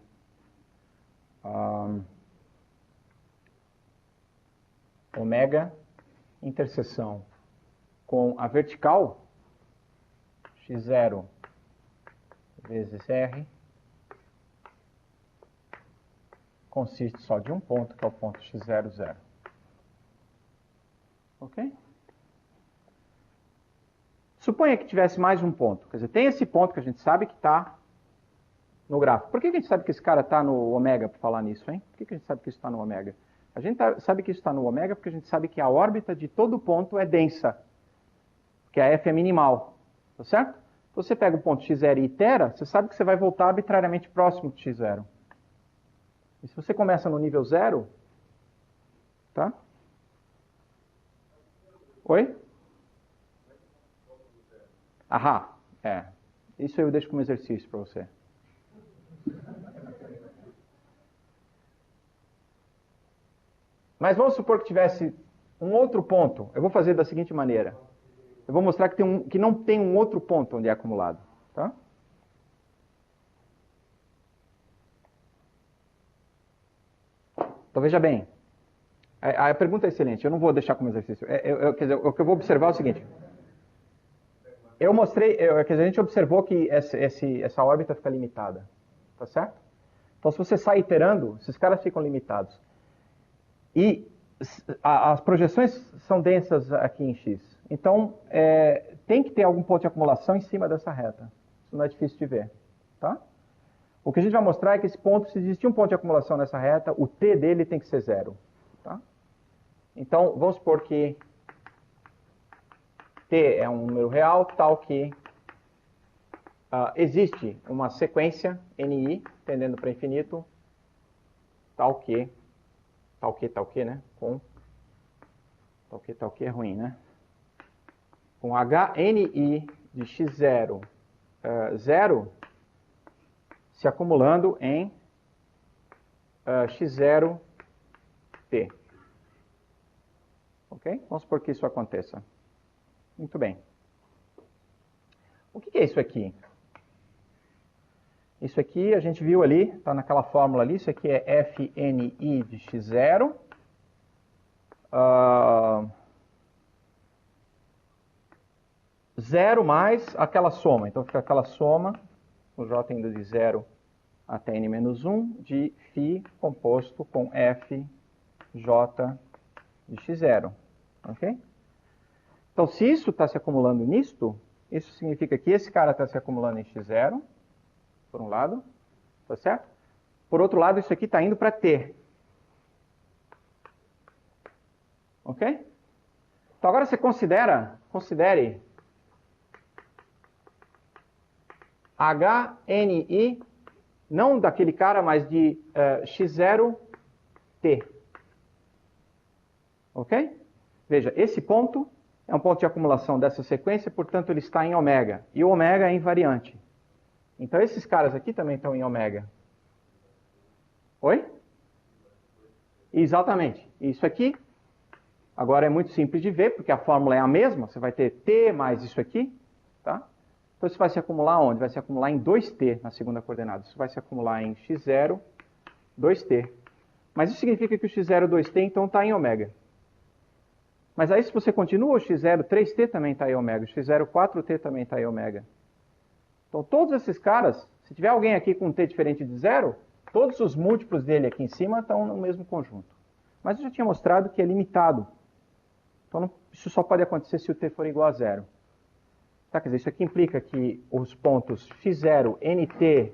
ômega interseção com a vertical x0 vezes r consiste só de um ponto, que é o ponto x0, 0. Ok? Suponha que tivesse mais um ponto. Quer dizer, tem esse ponto que a gente sabe que está no gráfico. Por que a gente sabe que esse cara está no ômega, por falar nisso, hein? Por que a gente sabe que isso está no ômega? A gente sabe que isso está no ômega porque a gente sabe que a órbita de todo ponto é densa, que a f é minimal, tá certo? Então, você pega o ponto x0 e itera, você sabe que você vai voltar arbitrariamente próximo de x0. E se você começa no nível 0, tá? Oi? Aham, é. Isso eu deixo como exercício para você. Mas vamos supor que tivesse um outro ponto. Eu vou fazer da seguinte maneira. Eu vou mostrar que não tem um outro ponto onde é acumulado. Tá? Então veja bem. A pergunta é excelente. Eu não vou deixar como exercício. Quer dizer, o que eu vou observar é o seguinte. Eu mostrei, quer dizer, a gente observou que essa órbita fica limitada. Tá certo? Então se você sai iterando, esses caras ficam limitados. E as projeções são densas aqui em X. Então, tem que ter algum ponto de acumulação em cima dessa reta. Isso não é difícil de ver. Tá? O que a gente vai mostrar é que esse ponto, se existir um ponto de acumulação nessa reta, o T dele tem que ser 0. Tá? Então, vamos supor que T é um número real, tal que existe uma sequência NI, tendendo para infinito, tal que, né? Com tal que é ruim, né? Com HNI de x0, 0, se acumulando em x0, t. Ok? Vamos supor que isso aconteça. Muito bem. O que é isso aqui? Isso aqui a gente viu ali, está naquela fórmula ali, isso aqui é FNI de x0. 0 mais aquela soma. Então fica aquela soma, o j indo de 0 até n menos 1, de φ composto com f j de x0. Ok? Então, se isso está se acumulando nisto, isso significa que esse cara está se acumulando em x0, por um lado, tá certo? Por outro lado, isso aqui está indo para t. Ok? Então, agora você considere HNI, não daquele cara, mas de x0t. Ok? Veja, esse ponto é um ponto de acumulação dessa sequência, portanto ele está em ômega. E o ômega é invariante. Então esses caras aqui também estão em ômega. Oi? Exatamente. Isso aqui, agora é muito simples de ver, porque a fórmula é a mesma. Você vai ter t mais isso aqui, tá? Então isso vai se acumular onde? Vai se acumular em 2t na segunda coordenada. Isso vai se acumular em x0, 2t. Mas isso significa que o x0, 2t, então está em ômega. Mas aí se você continua, o x0, 3t também está em ômega. O x0, 4t também está em ômega. Então todos esses caras, se tiver alguém aqui com um t diferente de 0, todos os múltiplos dele aqui em cima estão no mesmo conjunto. Mas eu já tinha mostrado que é limitado. Então isso só pode acontecer se o t for igual a 0. Tá, quer dizer, isso aqui implica que os pontos x0, nt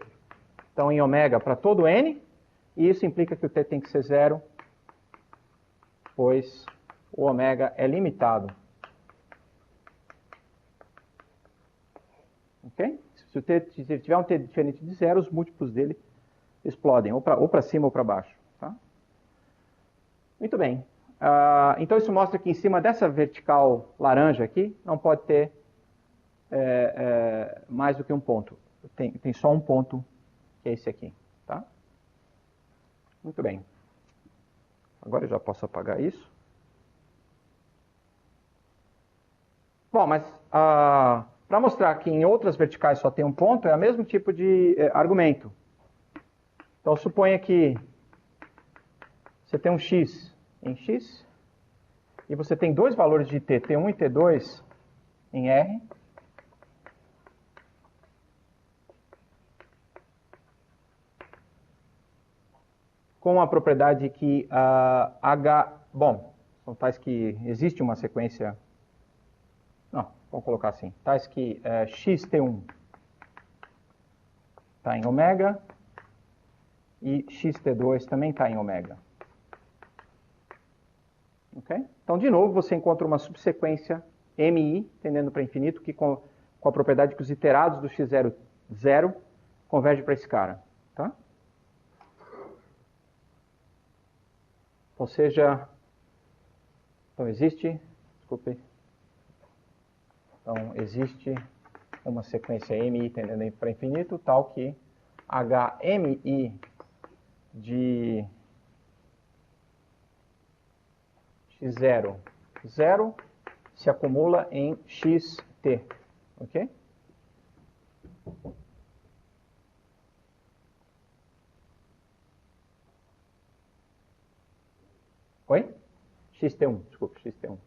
estão em ômega para todo n, e isso implica que o t tem que ser 0, pois o ômega é limitado. Ok? Se tiver um t diferente de 0, os múltiplos dele explodem, ou para cima ou para baixo. Tá? Muito bem. Então isso mostra que em cima dessa vertical laranja aqui, não pode ter mais do que um ponto. Tem só um ponto, que é esse aqui. Tá? Muito bem. Agora eu já posso apagar isso. Bom, mas para mostrar que em outras verticais só tem um ponto, é o mesmo tipo de argumento. Então, suponha que você tem um x em x, e você tem dois valores de t, t1 e t2, em R. Com a propriedade que H... Bom, são tais que existe uma sequência... Não, vamos colocar assim. Tais que xt1 está em ômega e xt2 também está em ômega. Okay? Então, de novo, você encontra uma subsequência MI, tendendo para infinito, que com a propriedade que os iterados do x0, 0, convergem para esse cara. Tá? Ou seja, então existe, desculpe, então existe uma sequência MI tendendo para infinito, tal que HMI de x0, 0, se acumula em xt, ok? Oi? xt1, desculpe, xt1.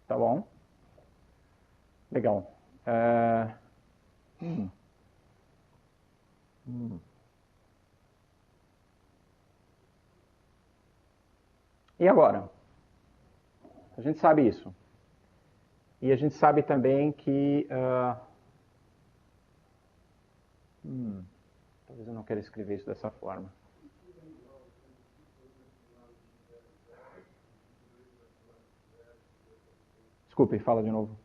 Tá bom. Legal. E agora? A gente sabe isso. E a gente sabe também que... talvez eu não queira escrever isso dessa forma. Desculpe, fala de novo.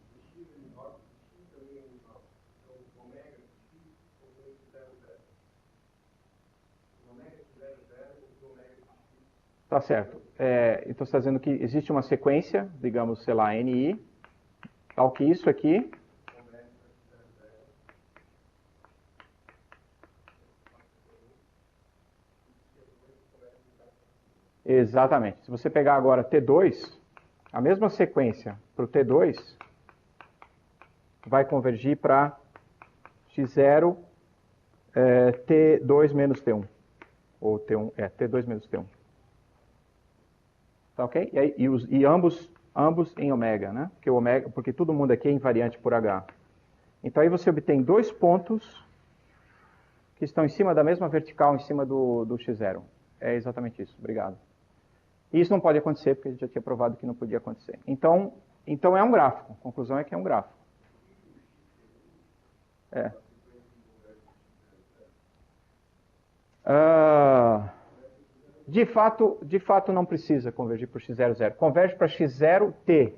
Tá certo. Então você está dizendo que existe uma sequência, digamos, sei lá, NI, tal que isso aqui... Exatamente. Se você pegar agora T2, a mesma sequência para o T2 vai convergir para x0 T2 menos T1. Ou T1, T2 menos T1. Tá ok? E ambos em ômega, né? Porque todo mundo aqui é invariante por H. Então aí você obtém dois pontos que estão em cima da mesma vertical, em cima do x0. É exatamente isso. Obrigado. E isso não pode acontecer, porque a gente já tinha provado que não podia acontecer. Então é um gráfico. A conclusão é que é um gráfico. De fato não precisa convergir para o x0, 0. Converge para x0, t,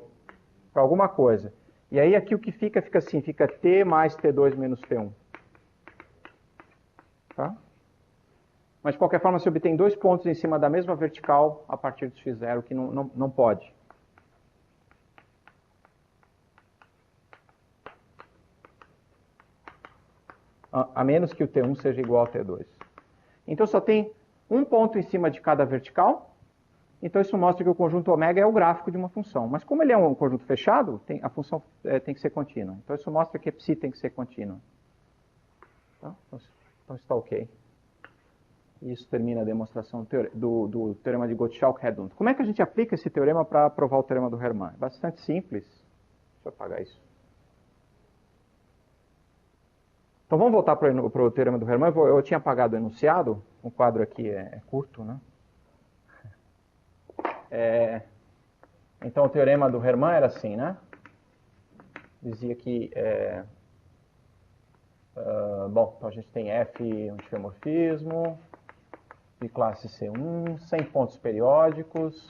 para alguma coisa. E aí aqui o que fica assim, fica t mais t2 menos t1. Tá? Mas de qualquer forma, você obtém dois pontos em cima da mesma vertical a partir do x0, que não pode. A menos que o T1 seja igual ao T2. Então só tem um ponto em cima de cada vertical. Então isso mostra que o conjunto ômega é o gráfico de uma função. Mas como ele é um conjunto fechado, a função tem que ser contínua. Então isso mostra que a psi tem que ser contínua. Tá? Então está ok. E isso termina a demonstração do teorema de Gottschalk-Hedlund. Como é que a gente aplica esse teorema para provar o teorema do Hermann? É bastante simples. Deixa eu apagar isso. Então vamos voltar para o teorema do Hermann. Eu tinha apagado o enunciado. O quadro aqui é curto, né? Então o teorema do Hermann era assim, né? Dizia que... bom, então a gente tem F, um difeomorfismo de classe C1, 100 pontos periódicos.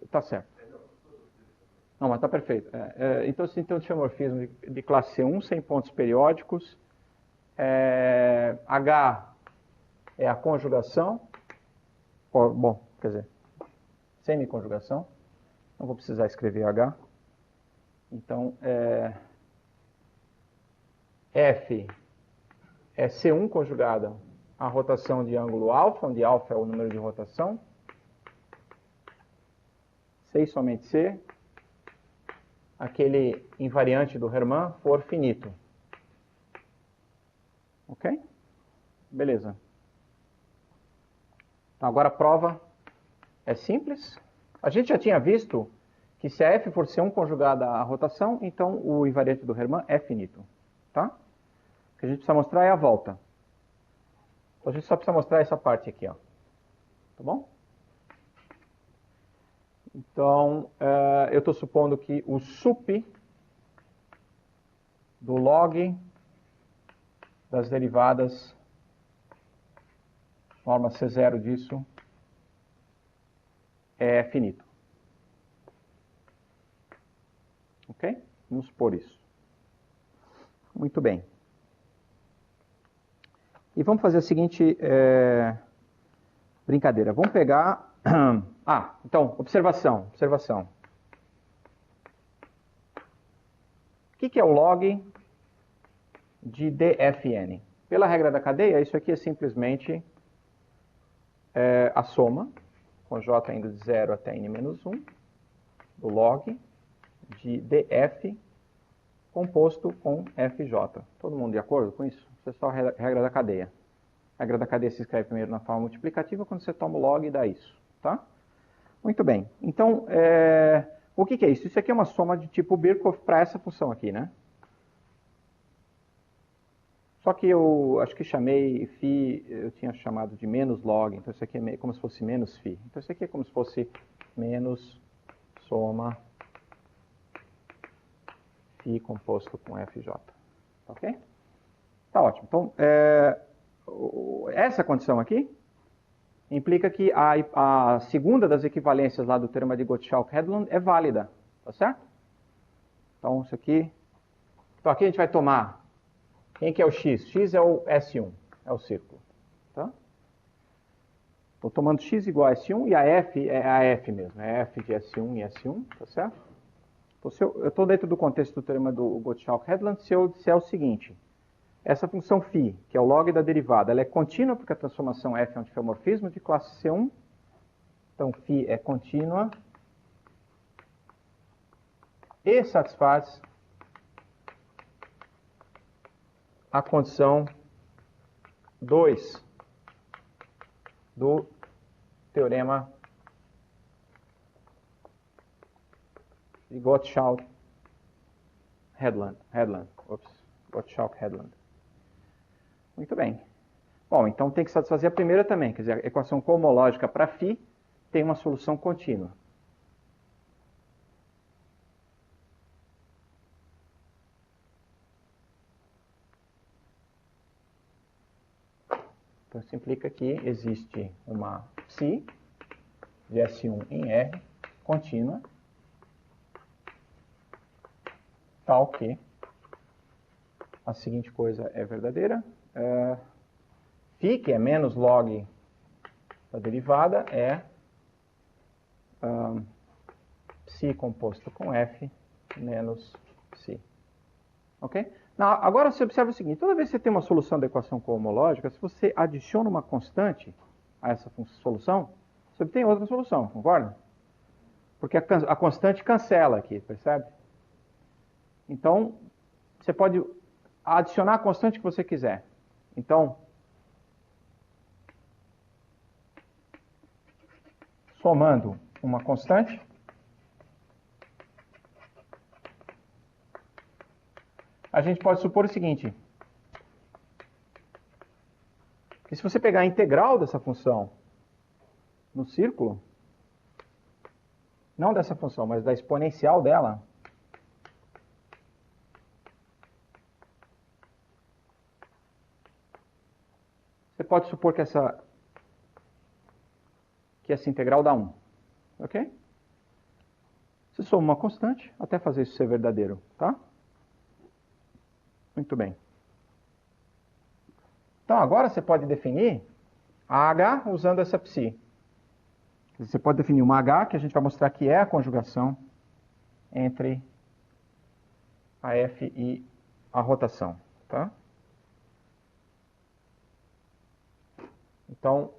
Tá certo. Não, mas tá perfeito. Então, se tem um difeomorfismo de classe C1, 100 pontos periódicos. H é a conjugação. Bom, quer dizer, semiconjugação. Não vou precisar escrever H. Então, F é C1 conjugada à rotação de ângulo alfa, onde alfa é o número de rotação. C e somente C, aquele invariante do Hermann for finito. Ok? Beleza. Então, agora a prova é simples. A gente já tinha visto que se a F for C1 conjugada à rotação, então o invariante do Hermann é finito. Tá? O que a gente precisa mostrar é a volta. Então, a gente só precisa mostrar essa parte aqui, ó. Tá bom? Então, eu estou supondo que o sup do log das derivadas, forma C0 disso, é finito. Ok? Vamos supor isso. Muito bem. E vamos fazer a seguinte brincadeira. Vamos pegar... então, observação. O que é o log de dfn? Pela regra da cadeia, isso aqui é simplesmente a soma, com j indo de 0 até n-1, do log de df composto com fj. Todo mundo de acordo com isso? Isso é só a regra da cadeia. A regra da cadeia se escreve primeiro na forma multiplicativa, quando você toma o log dá isso. Tá? Muito bem. Então, o que é isso? Isso aqui é uma soma de tipo Birkhoff para essa função aqui, né? Só que eu acho que chamei φ, eu tinha chamado de menos log, então isso aqui é como se fosse menos φ. Então isso aqui é como se fosse menos soma φ composto com fj. Ok? Tá ótimo. Então, essa condição aqui implica que a segunda das equivalências lá do teorema de Gottschalk-Hedlund é válida. Tá certo? Então, isso aqui... Então, aqui a gente vai tomar... Quem que é o x? X é o S1, é o círculo. Tá? Estou tomando x igual a S1 e a f é a f mesmo. É f de S1 e S1, tá certo? Então, eu estou dentro do contexto do teorema do Gottschalk-Hedlund se eu disser o seguinte. Essa função φ, que é o log da derivada, ela é contínua porque a transformação f é um diffeomorfismo de classe C1. Então, φ é contínua e satisfaz a condição 2 do teorema de Gottschalk-Hedlund. Gottschalk-Hedlund. Muito bem. Bom, então tem que satisfazer a primeira também, quer dizer, a equação cohomológica para φ tem uma solução contínua. Então, isso implica que existe uma psi de S1 em R contínua, tal que a seguinte coisa é verdadeira. Φ, que é menos log da derivada, é psi composto com F menos psi. Ok? Agora você observa o seguinte, toda vez que você tem uma solução da equação cohomológica, se você adiciona uma constante a essa solução, você obtém outra solução, concorda? Porque a constante cancela aqui, percebe? Então, você pode adicionar a constante que você quiser. Então, somando uma constante, a gente pode supor o seguinte, que se você pegar a integral dessa função no círculo, não dessa função, mas da exponencial dela, você pode supor que essa integral dá 1. Ok? Você soma uma constante até fazer isso ser verdadeiro, tá? Muito bem. Então, agora você pode definir a H usando essa psi. Você pode definir uma H, que a gente vai mostrar que é a conjugação entre a f e a rotação, tá? Então,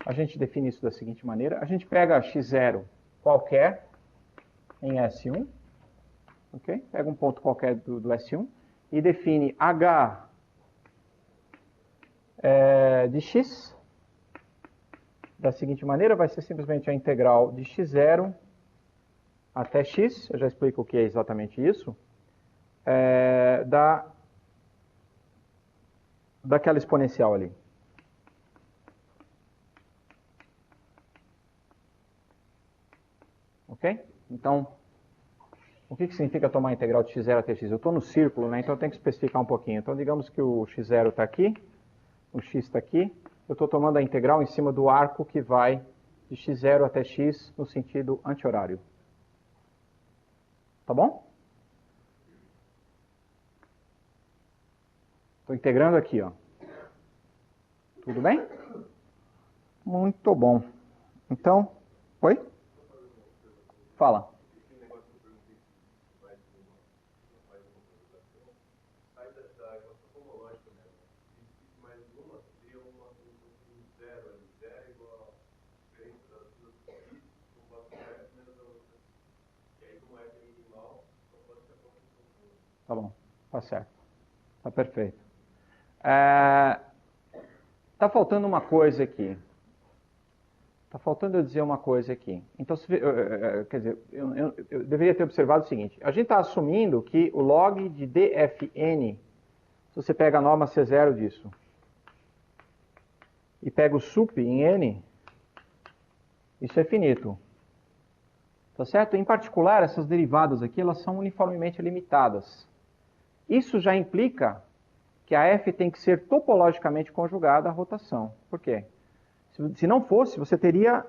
a gente define isso da seguinte maneira. A gente pega x0 qualquer em S1, ok? Pega um ponto qualquer do S1 e define h de x da seguinte maneira. Vai ser simplesmente a integral de x0 até x, eu já explico o que é exatamente isso, daquela exponencial ali. Ok? Então, o que significa tomar a integral de x0 até x? Eu estou no círculo, né? Então eu tenho que especificar um pouquinho. Então, digamos que o x0 está aqui, o x está aqui. Eu estou tomando a integral em cima do arco que vai de x0 até x no sentido anti-horário. Tá bom? Estou integrando aqui, ó. Tudo bem? Muito bom. Então, oi? Fala. Tá bom, tá certo. Tá perfeito. Tá faltando uma coisa aqui. Está faltando eu dizer uma coisa aqui. Então, quer dizer, eu deveria ter observado o seguinte. A gente está assumindo que o log de dfn, se você pega a norma C0 disso, e pega o sup em n, isso é finito. Tá certo? Em particular, essas derivadas aqui, elas são uniformemente limitadas. Isso já implica que a f tem que ser topologicamente conjugada à rotação. Por quê? Se não fosse, você teria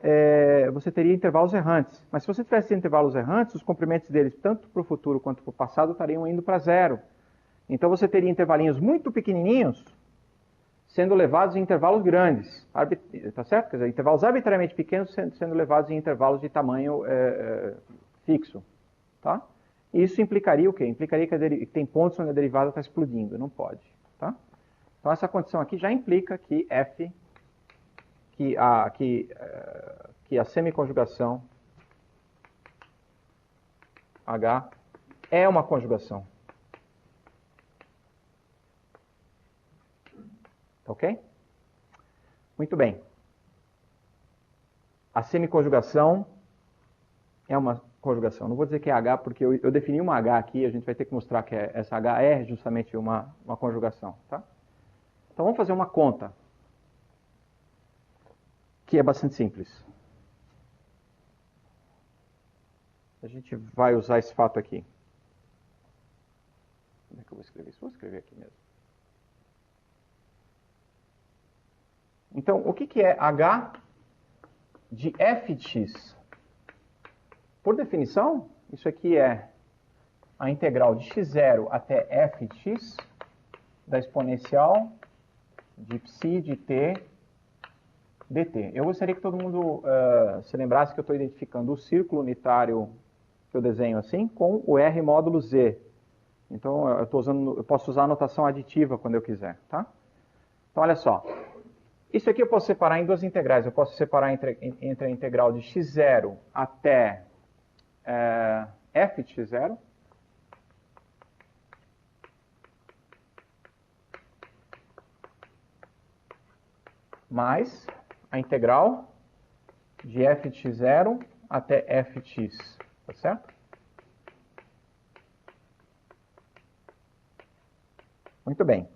intervalos errantes. Mas se você tivesse intervalos errantes, os comprimentos deles, tanto para o futuro quanto para o passado, estariam indo para zero. Então você teria intervalinhos muito pequenininhos sendo levados em intervalos grandes. Tá certo? Quer dizer, intervalos arbitrariamente pequenos sendo levados em intervalos de tamanho fixo. Tá? E isso implicaria o quê? Implicaria que tem pontos onde a derivada está explodindo. Não pode. Tá? Então essa condição aqui já implica que f... que a semiconjugação H é uma conjugação. Ok? Muito bem. A semiconjugação é uma conjugação. Não vou dizer que é H, porque eu defini uma H aqui, a gente vai ter que mostrar que essa H é justamente uma conjugação. Tá? Então vamos fazer uma conta, que é bastante simples. A gente vai usar esse fato aqui. Como é que eu vou escrever isso? Vou escrever aqui mesmo. Então, o que é H de f de x? Por definição, isso aqui é a integral de x0 até f de x da exponencial de psi de t dt. Eu gostaria que todo mundo se lembrasse que eu estou identificando o círculo unitário que eu desenho assim com o R módulo Z. Então, eu posso usar a notação aditiva quando eu quiser. Tá? Então, olha só. Isso aqui eu posso separar em duas integrais. Eu posso separar entre a integral de x0 até f de x0. Mais a integral de f de x0 até f de x. Tá certo? Muito bem.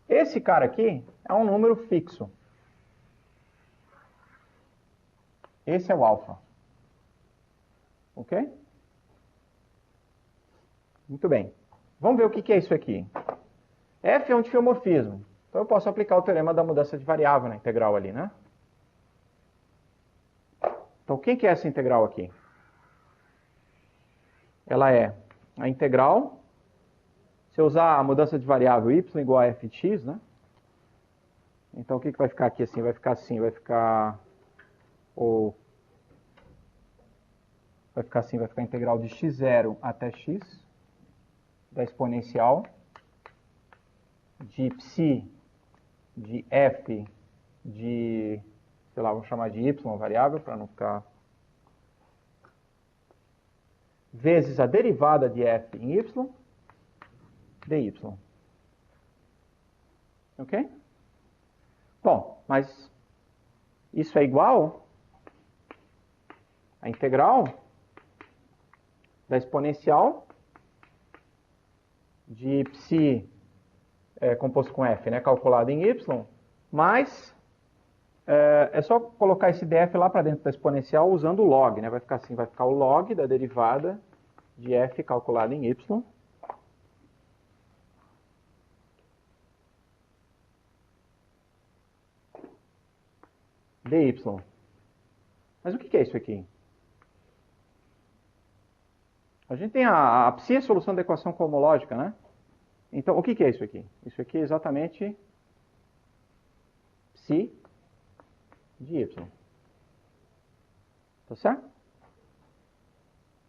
Esse cara aqui é um número fixo. Esse é o alfa. Ok? Muito bem. Vamos ver o que é isso aqui. F é um diffeomorfismo. Então eu posso aplicar o teorema da mudança de variável na integral ali, né? Então o que é essa integral aqui? Ela é a integral, se eu usar a mudança de variável y igual a f de x, né? Então, o que vai ficar aqui assim? Vai ficar assim, vai ficar assim, vai ficar a integral de x0 até x da exponencial de psi de f de, sei lá, vamos chamar de y variável para não ficar, vezes a derivada de f em y dy. Ok? Bom, mas isso é igual a integral da exponencial de psi composto com f, né, calculado em y, mas é só colocar esse df lá para dentro da exponencial usando o log, né? Vai ficar assim, vai ficar o log da derivada de f calculado em y dy. Mas o que é isso aqui? A gente tem a psi é a solução da equação cohomológica, né? Então, o que é isso aqui? Isso aqui é exatamente psi de y. Tá certo?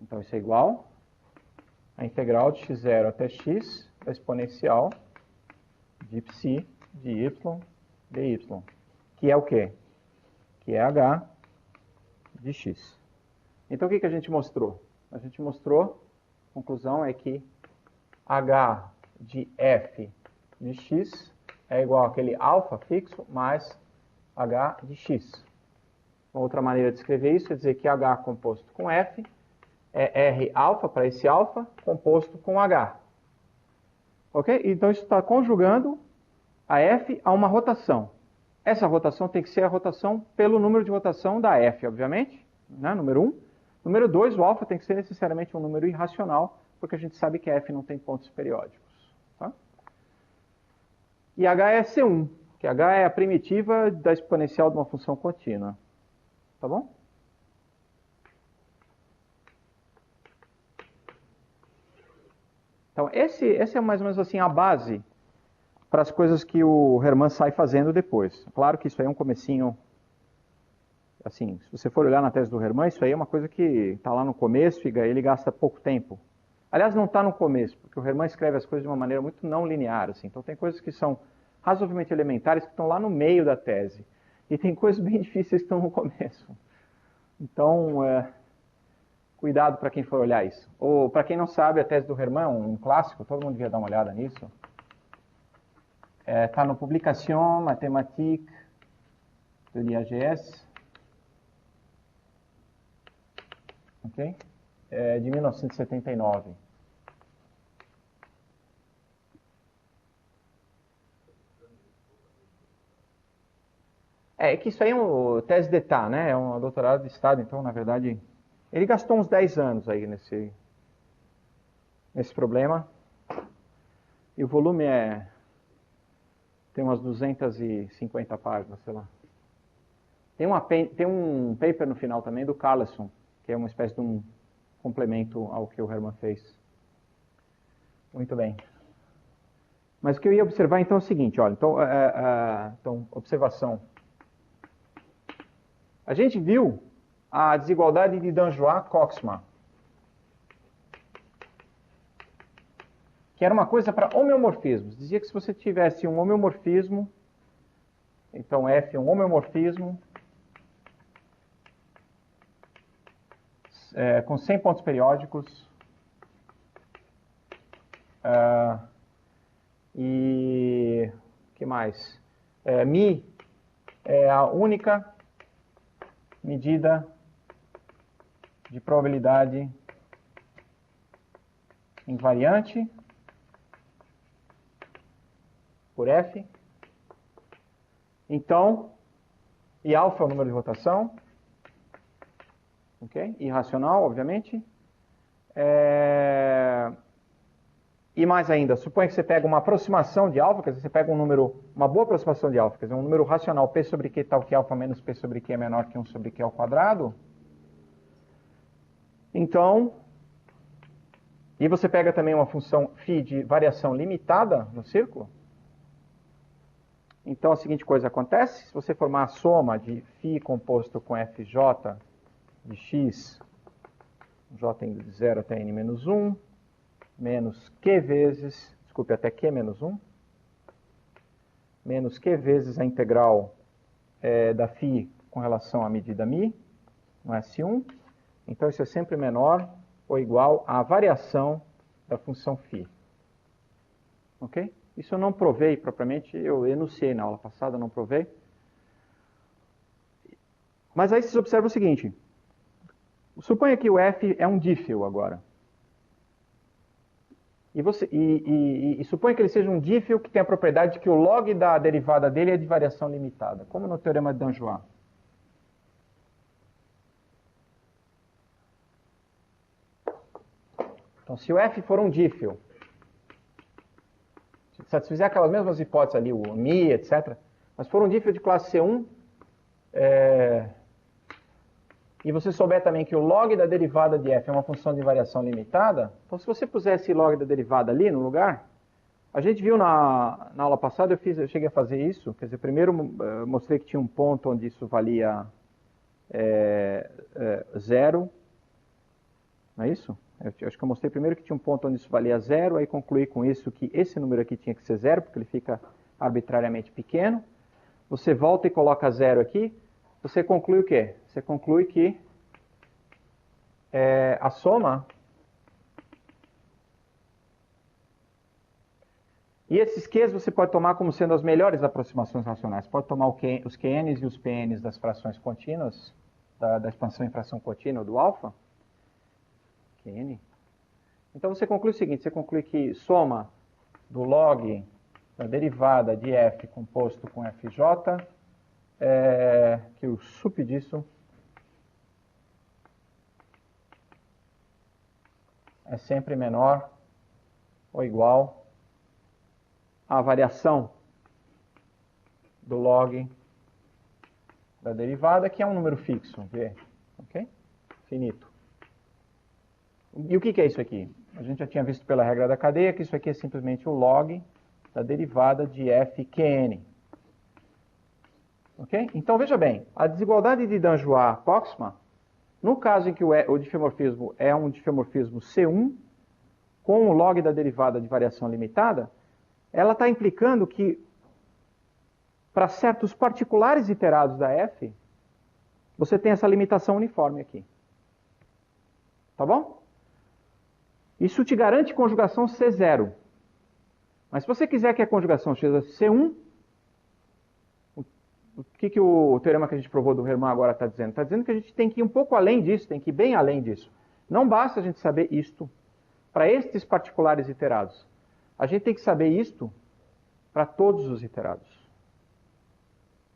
Então, isso é igual a integral de x0 até x da exponencial de psi de y dy. Que é o quê? Que é h de x. Então, o que a gente mostrou? A gente mostrou, a conclusão é que h de f de x é igual àquele alfa fixo mais h de x. Uma outra maneira de escrever isso é dizer que h composto com f é r alfa para esse alfa composto com h. Ok? Então, isso está conjugando a f a uma rotação. Essa rotação tem que ser a rotação pelo número de rotação da f, obviamente, né? Número 1. Número 2, o alfa tem que ser necessariamente um número irracional, porque a gente sabe que f não tem pontos periódicos. Tá? E h é C1, que h é a primitiva da exponencial de uma função contínua. Tá bom? Então, esse é mais ou menos assim a base para as coisas que o Hermann sai fazendo depois. Claro que isso aí é um comecinho, assim, se você for olhar na tese do Hermann, isso aí é uma coisa que está lá no começo e ele gasta pouco tempo. Aliás, não está no começo, porque o Hermann escreve as coisas de uma maneira muito não linear, assim. Então tem coisas que são razoavelmente elementares que estão lá no meio da tese. E tem coisas bem difíceis que estão no começo. Então, cuidado para quem for olhar isso. Ou, para quem não sabe, a tese do Hermann é um clássico, todo mundo devia dar uma olhada nisso. Está no Publication Mathématique de l'IAGS, ok? De 1979. É que isso aí é uma tese d'état, né? É um doutorado de Estado, então, na verdade, ele gastou uns 10 anos aí nesse problema. E o volume tem umas 250 páginas, sei lá. Tem um paper no final também do Carlson, que é uma espécie de um complemento ao que o Hermann fez. Muito bem. Mas o que eu ia observar então é o seguinte, olha, então observação. A gente viu a desigualdade de Danjois-Coxma, que era uma coisa para homeomorfismos. Dizia que se você tivesse um homeomorfismo, então F é um homeomorfismo com 100 pontos periódicos e o que mais? Mi é a única medida de probabilidade invariante por F. Então, e alfa é o número de rotação, ok? Irracional, obviamente. E mais ainda, suponha que você pega uma aproximação de alfa, quer dizer, você pega um número, uma boa aproximação de alfa, quer dizer, um número racional p sobre q tal que alfa menos p sobre q é menor que 1 sobre q ao quadrado. Então, e você pega também uma função φ de variação limitada no círculo. Então, a seguinte coisa acontece, se você formar a soma de φ composto com fj de x, j indo de 0 até n menos 1, menos q vezes, desculpe, até q menos 1, menos q vezes a integral da φ com relação à medida μ, no S1. Então, isso é sempre menor ou igual à variação da função φ. Ok? Isso eu não provei propriamente, eu enunciei na aula passada, não provei. Mas aí vocês observam o seguinte. Suponha que o f é um dífil agora. E suponha que ele seja um dífil que tem a propriedade de que o log da derivada dele é de variação limitada, como no teorema de Danjoy. Então, se o f for um dífil, se satisfizer aquelas mesmas hipóteses ali, o Mi, etc., mas for um dífil de classe C1, e você souber também que o log da derivada de f é uma função de variação limitada, então se você pusesse esse log da derivada ali no lugar, a gente viu na aula passada, eu cheguei a fazer isso, quer dizer, primeiro mostrei que tinha um ponto onde isso valia 0, não é isso? Eu acho que eu mostrei primeiro que tinha um ponto onde isso valia 0, aí concluí com isso que esse número aqui tinha que ser 0, porque ele fica arbitrariamente pequeno. Você volta e coloca 0 aqui, você conclui o quê? Você conclui que a soma... E esses Qs você pode tomar como sendo as melhores aproximações racionais. Pode tomar os Qns e os Pns das frações contínuas, da expansão em fração contínua do alfa. Qn. Então você conclui o seguinte, você conclui que soma do log da derivada de f composto com fj, que o sup disso é sempre menor ou igual à variação do log da derivada, que é um número fixo, v, ok? Finito. E o que é isso aqui? A gente já tinha visto pela regra da cadeia que isso aqui é simplesmente o log da derivada de fqn. Ok? Então, veja bem, a desigualdade de Danjoy-Koxma, no caso em que o difeomorfismo é um difeomorfismo C1, com o log da derivada de variação limitada, ela está implicando que, para certos particulares iterados da f, você tem essa limitação uniforme aqui. Tá bom? Isso te garante conjugação C0. Mas se você quiser que a conjugação seja C1, o que o teorema que a gente provou do Hermann agora está dizendo? Está dizendo que a gente tem que ir um pouco além disso, tem que ir bem além disso. Não basta a gente saber isto para estes particulares iterados. A gente tem que saber isto para todos os iterados.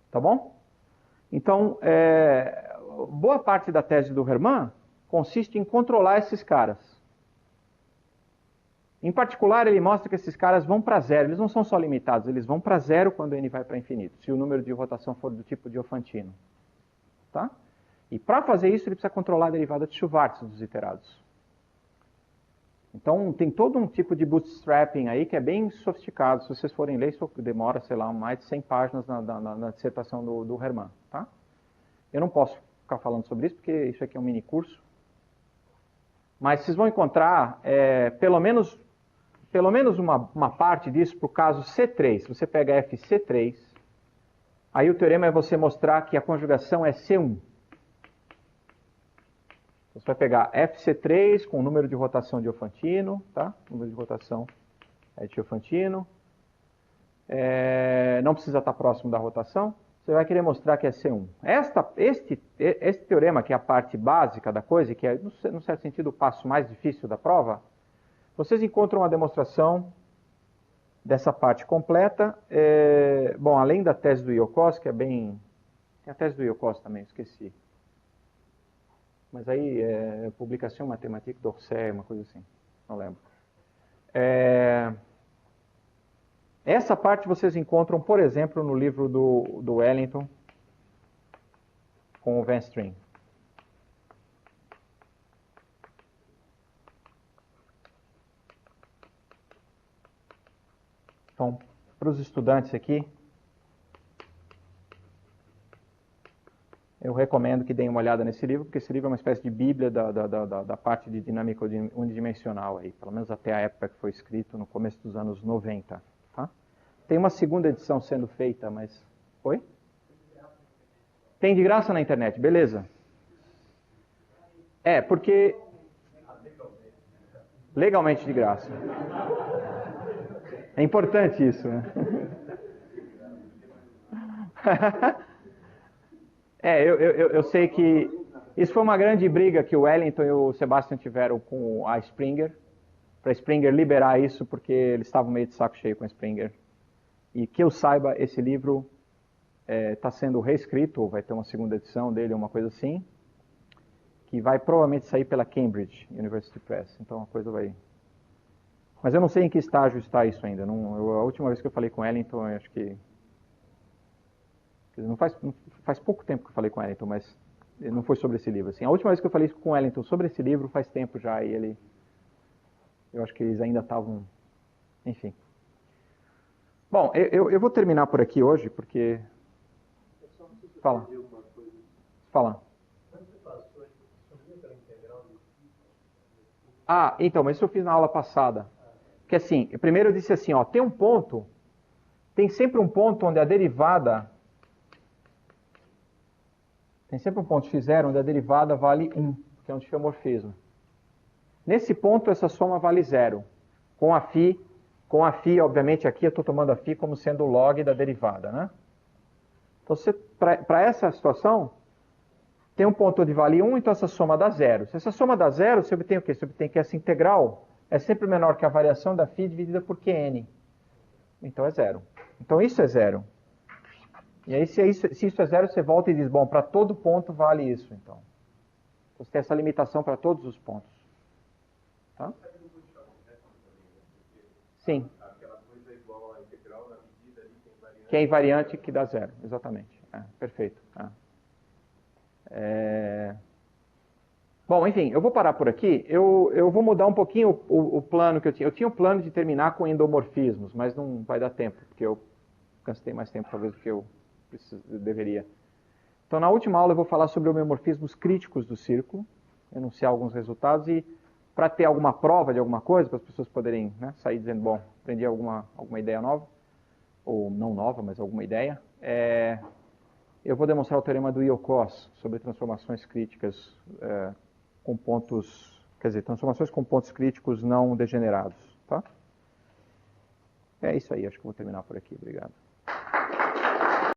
Tá bom? Então, boa parte da tese do Hermann consiste em controlar esses caras. Em particular, ele mostra que esses caras vão para zero. Eles não são só limitados, eles vão para zero quando n vai para infinito, se o número de rotação for do tipo Diophantino. Tá? E para fazer isso, ele precisa controlar a derivada de Schwartz dos iterados. Então, tem todo um tipo de bootstrapping aí que é bem sofisticado. Se vocês forem ler, isso demora, sei lá, mais de 100 páginas na dissertação do Hermann. Tá? Eu não posso ficar falando sobre isso, porque isso aqui é um mini curso. Mas vocês vão encontrar, pelo menos uma parte disso para o caso C3. Se você pega FC3, aí o teorema é você mostrar que a conjugação é C1. Você vai pegar FC3 com o número de rotação de Diophantino, tá? O número de rotação é Diophantino. Não precisa estar próximo da rotação. Você vai querer mostrar que é C1. Este teorema, que é a parte básica da coisa, que é, no certo sentido, o passo mais difícil da prova, vocês encontram uma demonstração dessa parte completa. Bom, além da tese do Iocos, que é bem... Tem a tese do Iocos também, esqueci. Mas aí é Publicação Mathématique d'Orsay, uma coisa assim. Não lembro. Essa parte vocês encontram, por exemplo, no livro do Wellington, com o Van String. Então, para os estudantes aqui, recomendo que deem uma olhada nesse livro, porque esse livro é uma espécie de bíblia da parte de dinâmica unidimensional, aí, pelo menos até a época que foi escrito, no começo dos anos 90. Tá? Tem uma segunda edição sendo feita, mas... Oi? Tem de graça na internet, beleza. Porque... Legalmente de graça. É importante isso, né? Eu sei que isso foi uma grande briga que o Wellington e o Sebastian tiveram com a Springer, para a Springer liberar isso, porque eles estavam meio de saco cheio com a Springer. E que eu saiba, esse livro está sendo reescrito, ou vai ter uma segunda edição dele, uma coisa assim, que vai provavelmente sair pela Cambridge University Press. Então a coisa vai... Mas eu não sei em que estágio está isso ainda. A última vez que eu falei com o Wellington, eu acho que... Não faz pouco tempo que eu falei com o Wellington, mas não foi sobre esse livro. Assim, a última vez que eu falei com o Wellington sobre esse livro faz tempo já, e ele... Eu acho que eles ainda estavam... Enfim. Bom, eu vou terminar por aqui hoje, porque... Fala. Fala. Então, mas isso eu fiz na aula passada. Que assim, primeiro eu disse assim, ó, tem sempre um ponto onde a derivada... Tem sempre um ponto x0 onde a derivada vale 1, que é um diffeomorfismo. Nesse ponto, essa soma vale 0. Com a φ, obviamente, aqui eu estou tomando a φ como sendo o log da derivada, né? Então, para essa situação, tem um ponto onde vale 1, então essa soma dá 0. Se essa soma dá 0, você obtém o quê? Você obtém que essa integral é sempre menor que a variação da φ dividida por Qn. Então é 0. Então isso é 0. E aí, se isso é 0, você volta e diz, bom, para todo ponto vale isso, então. Você tem essa limitação para todos os pontos. Tá? Sim. Aquela coisa é igual à integral na medida ali que é invariante. Que é invariante que dá 0, exatamente. Perfeito. Bom, enfim, eu vou parar por aqui. Eu vou mudar um pouquinho o plano que eu tinha. Eu tinha um plano de terminar com endomorfismos, mas não vai dar tempo, porque eu gastei mais tempo talvez do que eu deveria. Então, na última aula eu vou falar sobre homeomorfismos críticos do círculo, enunciar alguns resultados e para ter alguma prova de alguma coisa, para as pessoas poderem, né, sair dizendo, bom, aprendi alguma ideia nova, ou não nova, mas alguma ideia, eu vou demonstrar o teorema do Illouz sobre transformações críticas com pontos, quer dizer, transformações com pontos críticos não degenerados. Tá? É isso aí, acho que vou terminar por aqui. Obrigado.